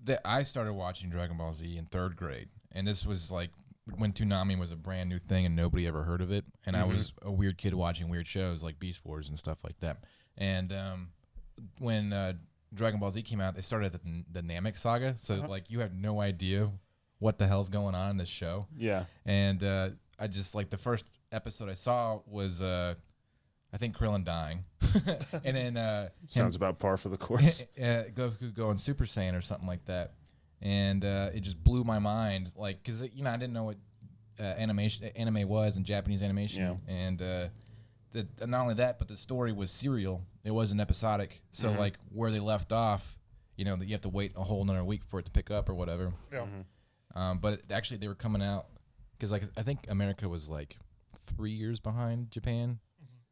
started watching Dragon Ball Z in 3rd grade, and this was like when Toonami was a brand new thing and nobody ever heard of it, and I was a weird kid watching weird shows like Beast Wars and stuff like that. And when Dragon Ball Z came out, they started at the Namek saga, so like you have no idea what the hell's going on in this show. Yeah. And I just like the first episode I saw was I think Krillin dying, and then Sounds about par for the course. Goku going Super Saiyan or something like that, and it just blew my mind. Like, cause I didn't know what anime was and Japanese animation, and not only that, but the story was serial. It wasn't episodic. So like where they left off, that you have to wait a whole another week for it to pick up or whatever. Yeah. But actually they were coming out because like I think America was like 3 years behind Japan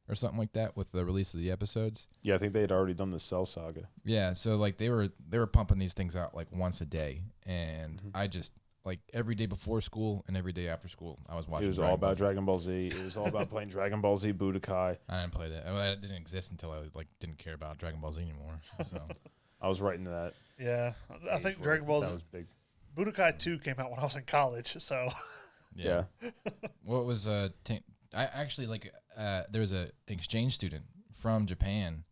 or something like that with the release of the episodes. Yeah, I think they had already done the Cell Saga. Yeah, so like they were pumping these things out like once a day, and I just like every day before school and every day after school I was watching. It was all about Dragon Ball Z. It was all about playing Dragon Ball Z Budokai. I didn't play that. It didn't exist until I like didn't care about Dragon Ball Z anymore. So I was right into that. Yeah. I think Dragon Ball That Z. was big. Budokai 2 came out when I was in college, so. yeah. What was I actually like there was an exchange student from Japan,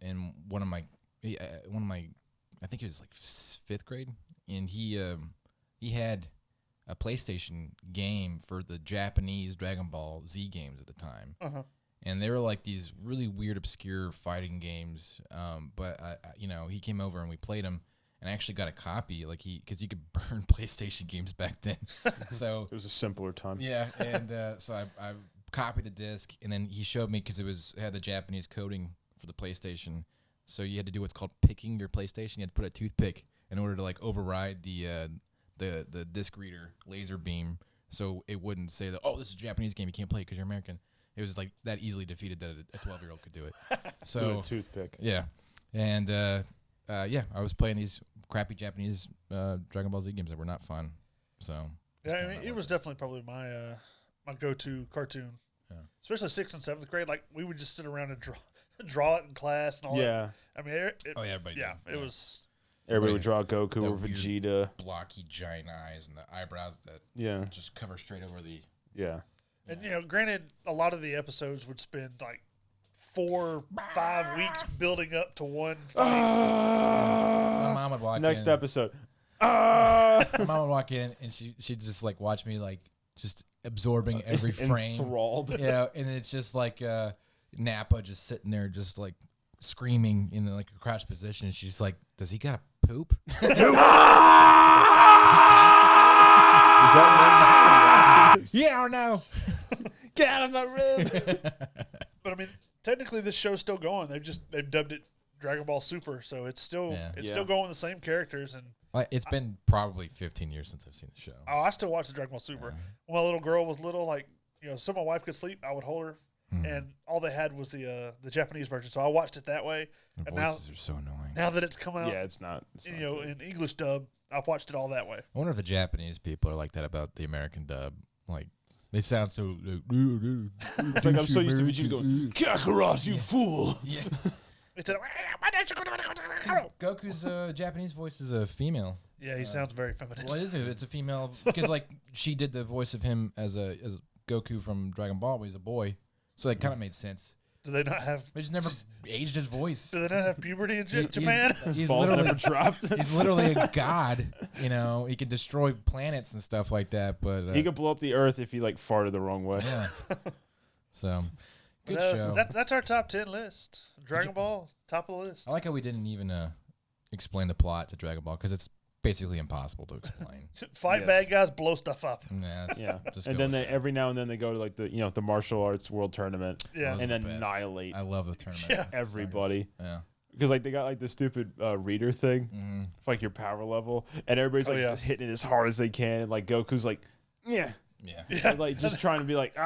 in one of my I think it was like 5th grade, and he had a PlayStation game for the Japanese Dragon Ball Z games at the time. And they were like these really weird, obscure fighting games. But he came over and we played them, and I actually got a copy, like because you could burn PlayStation games back then. So it was a simpler time. Yeah, and so I copied the disc, and then he showed me because it had the Japanese coding for the PlayStation. So you had to do what's called picking your PlayStation. You had to put a toothpick in order to like override the disc reader laser beam, so it wouldn't say that, oh, this is a Japanese game, you can't play it because you're American. It was like that easily defeated that a 12-year-old could do it. So With a toothpick. Yeah, and I was playing these crappy Japanese Dragon Ball Z games that were not fun. So Yeah, I mean, it was definitely probably my go-to cartoon. Yeah. Especially 6th and 7th grade. Like, we would just sit around and draw it in class and all that. Yeah. I mean, everybody did. it was. Everybody would draw Goku the or weird Vegeta. blocky giant eyes and the eyebrows that just cover straight over the. Yeah. And, granted, a lot of the episodes would spend like 4, 5 weeks building up to one fight. My mom would walk Next in. episode. My mom would walk in and she'd just like watch me like just absorbing every frame. Enthralled. Yeah, and it's just like Nappa just sitting there just like screaming in like a crouched position, and she's like, does he got to poop? Is that what Yeah or no? Get out of my room. But I mean, technically, this show's still going. They've dubbed it Dragon Ball Super, so it's still still going with the same characters. And It's been probably 15 years since I've seen the show. I still watch the Dragon Ball Super. When my little girl was little, like so my wife could sleep, I would hold her, and all they had was the Japanese version. So I watched it that way. The And voices are so annoying. now that it's come out, Yeah, it's not. in English dub, I've watched it all that way. I wonder if the Japanese people are like that about the American dub. Like, they sound so. It's like I'm so used to Vegeta going, Kakarot, you fool. Yeah. It's a, Goku's Japanese voice is a female. yeah, he sounds very feminine. Well, it is. It's a female because like she did the voice of him as Goku from Dragon Ball when he was a boy, so it kind of made sense. Do they not have? They just never aged his voice. Do they not have puberty in He's- Japan? He's Balls literally never dropped. he's literally a god. He can destroy planets and stuff like that. But He could blow up the Earth if he like farted the wrong way. yeah. So good But, show. That's our top 10 list. Dragon Ball, top of the list. I like how we didn't even explain the plot to Dragon Ball because it's basically impossible to explain. Fight Yes. bad guys, blow stuff up. Nah, Yeah, just and go then with they that. every now and then they go to like the martial arts world tournament Yeah. Those and are the best. annihilate I love the tournament. Yeah. everybody. Yeah. Because like they got like the stupid reader thing Mm-hmm. for like your power level, and everybody's like yeah. just hitting it as hard as they can. And like Goku's like, yeah, Yeah. Yeah. and, like just trying to be like They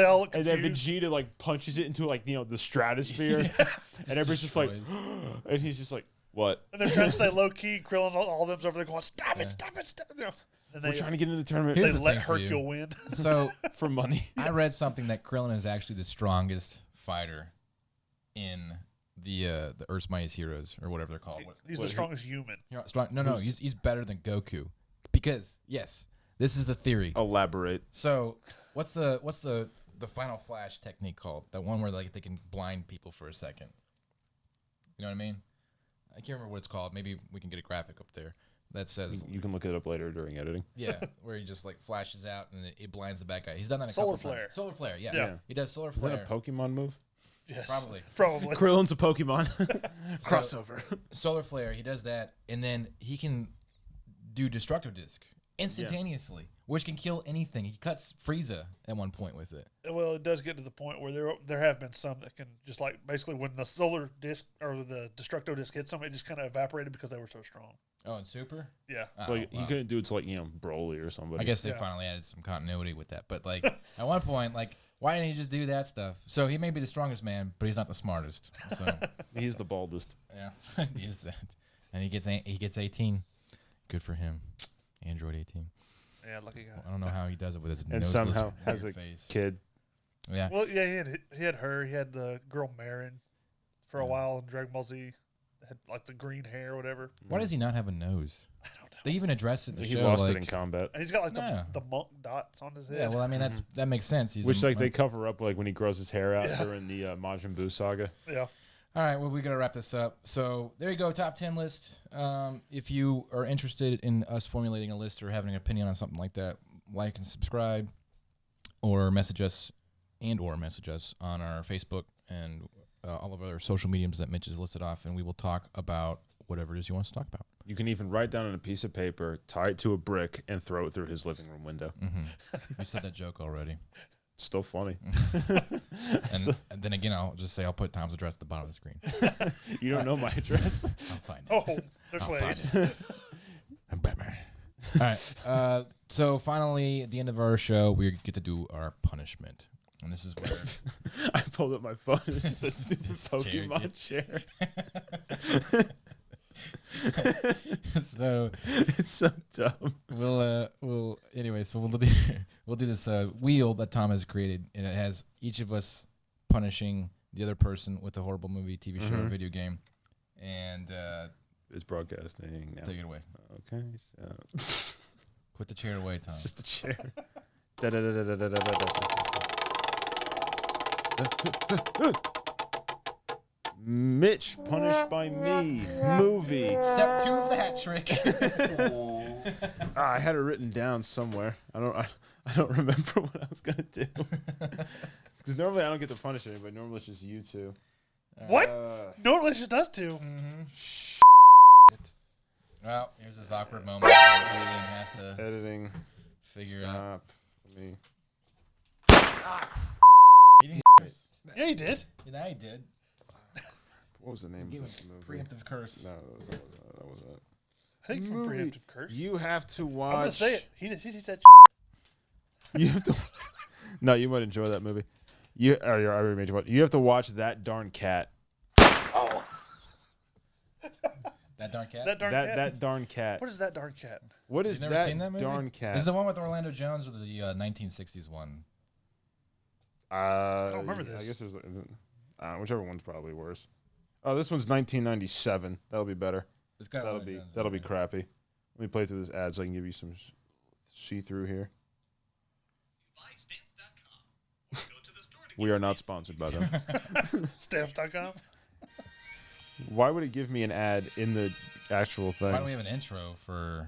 all look and then confused. Vegeta like punches it into like the stratosphere, and everybody's just like, destroys. and he's just like, what? And they're trying to stay low key. Krillin, all them's over there going, stop it, stop it, stop it. You know, and We're they, trying to get into the tournament Here's they the let thing for you. Hercule win. So for money. I read something that Krillin is actually the strongest fighter in the Earth's Mightiest Heroes or whatever they're called. He's the strongest human. Strong? No, he's better than Goku because yes, this is the theory. Elaborate. So what's the final flash technique called? That one where like they can blind people for a second. You know what I mean? I can't remember what it's called. Maybe we can get a graphic up there that says You can look it up later during editing. yeah, where he just like flashes out and it blinds the bad guy. He's done that a Solar couple flare. times. Solar flare, yeah. Yeah. He does solar Is flare. that a Pokemon move? Yes. Probably. Probably. Krillin's a Pokemon. Crossover. Solar flare, he does that, and then he can do destructo disc instantaneously, which can kill anything. He cuts Frieza at one point with it. Well, it does get to the point where there have been some that can just like basically when the solar disc or the destructo disc hits them, it just kind of evaporated because they were so strong. Oh, and super? Yeah. Oh, Like he wow. couldn't do it to like Broly or somebody. I guess they Yeah. finally added some continuity with that. But like at one point, like why didn't he just do that stuff? So he may be the strongest man, but he's not the smartest. So he's the baldest. yeah, he's that, and he gets 18. Good for him. Android 18. Yeah, lucky guy. I don't know how he does it with his And noseless somehow has weird a face. kid. Yeah. Well, yeah, he had her. He had the girl Marin for a while in Dragon Ball Z. Had like the green hair or whatever. Why does he not have a nose? I don't know. They even address it in the He show. lost like, it in combat. And he's got like Yeah. the monk dots on his head. Yeah, well, I mean that makes sense. He's Which a like they monk. cover up like when he grows his hair out Yeah. during the Majin Buu saga. Yeah. All right, well, we got to wrap this up. So there you go, top 10 list. If you are interested in us formulating a list or having an opinion on something like that, like and subscribe, or message us on our Facebook and all of our social mediums that Mitch has listed off, and we will talk about whatever it is you want us to talk about. You can even write down on a piece of paper, tie it to a brick, and throw it through his living room window. You said that joke already. Still funny. And then again, I'll just say I'll put Tom's address at the bottom of the screen. You don't know my address. I'll find it. Oh, there's I'll find ways. it. I'm Batman. All right. So finally, at the end of our show, we get to do our punishment, and this is where I pulled up my phone. It's just that stupid This chair, Pokemon chair. so It's so dumb. we'll anyway. So we'll do this wheel that Tom has created, and it has each of us punishing the other person with a horrible movie, TV show, or video game, and It's broadcasting now. take it away. Okay, so Put the chair away, Tom. it's just a chair. Da-da-da-da-da-da-da-da. Mitch punished by me. Movie. Step 2 of the hat trick. I had it written down somewhere. I don't remember what I was gonna do. Because normally I don't get to punish anybody. Normally it's just you two. What? Uh, Normally it just does too. Well, here's this awkward moment where editing has to editing. figure out. Stop. Let me. You didn't Yeah, you did. Yeah, he did. What was the name Give of him this movie? preemptive curse. No, that wasn't it. I think from preemptive curse. You have to watch. I'm gonna say it. He said. You have to. No, you might enjoy that movie. I already made you watch. You have to watch That Darn Cat. Oh, That darn cat. that darn cat. That darn cat. What is that darn cat? What is You've never that seen that movie? darn cat? Is the one with Orlando Jones or the 1960s one? I don't remember I this. guess it was whichever one's probably worse. Oh, this one's 1997. That'll be better. It's got That'll Orlando be Jones in that'll it, be right? crappy. Let me play through this ad so I can give you some see through here. We are not sponsored by them. Stamps.com. Why would it give me an ad in the actual Why don't thing? we have an intro for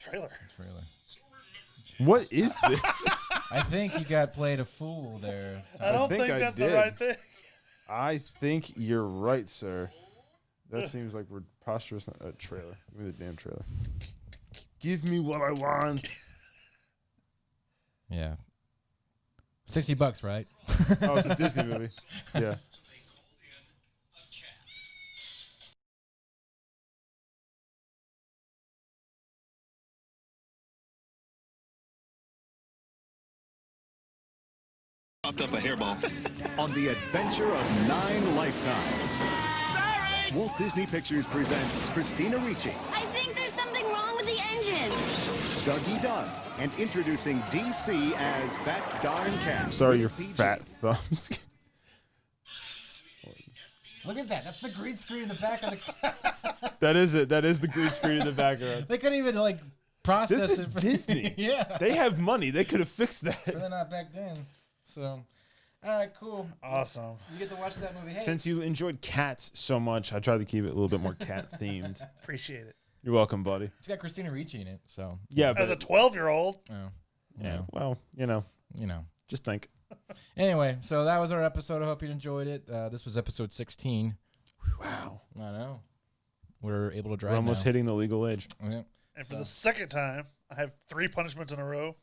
Trailer. the trailer? What is this? I think you got played a fool there. I don't think think, I that's did. the right thing. I think you're right, sir. That seems like we're preposterous trailer. Give me the damn trailer. Give me what I want. Yeah. $60, right? Oh, it's a Disney movie. Yeah. Up a hairball. On the adventure of 9 lifetimes. Sorry! Walt Disney Pictures presents Christina Ricci. I think there's something wrong with the engine. Dougie Doug, and introducing DC as That Darn Cat. Sorry, your fat thumbs. Look at that. That's the green screen in the back of the. That is it. That is the green screen in the background. They couldn't even like process This is it. Disney. Yeah. They have money. They could have fixed But that. they're not back then. So, all right, cool. Awesome. You get to watch that movie. Hey, Since you enjoyed cats so much, I tried to keep it a little bit more cat themed. Appreciate it. You're welcome, buddy. it's got Christina Ricci in it. So, Yeah, As a but 12-year-old, oh, yeah, yeah, well, you know. just think. Anyway, so that was our episode. I hope you enjoyed it. This was episode 16. Wow, I know. We're able to drive we're almost now. hitting the legal age. Yeah. and for the second time, I have 3 punishments in a row.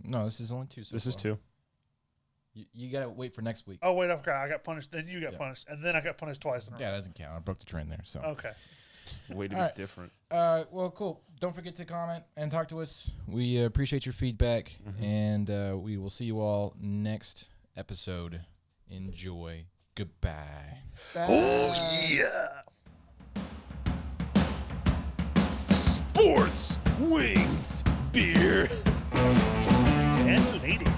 No, this is only 2 so This is far. 2. You got to wait for next week. Oh, wait, okay. I got punished. Then you got Yeah. punished. And then I got punished twice in a row. Yeah, it doesn't count. I broke the trend there. So. Okay. Way to All be right. different. Well, cool. Don't forget to comment and talk to us. We appreciate your feedback, and we will see you all next episode. Enjoy. Goodbye. Oh, yeah. Sports, wings, beer. And ladies.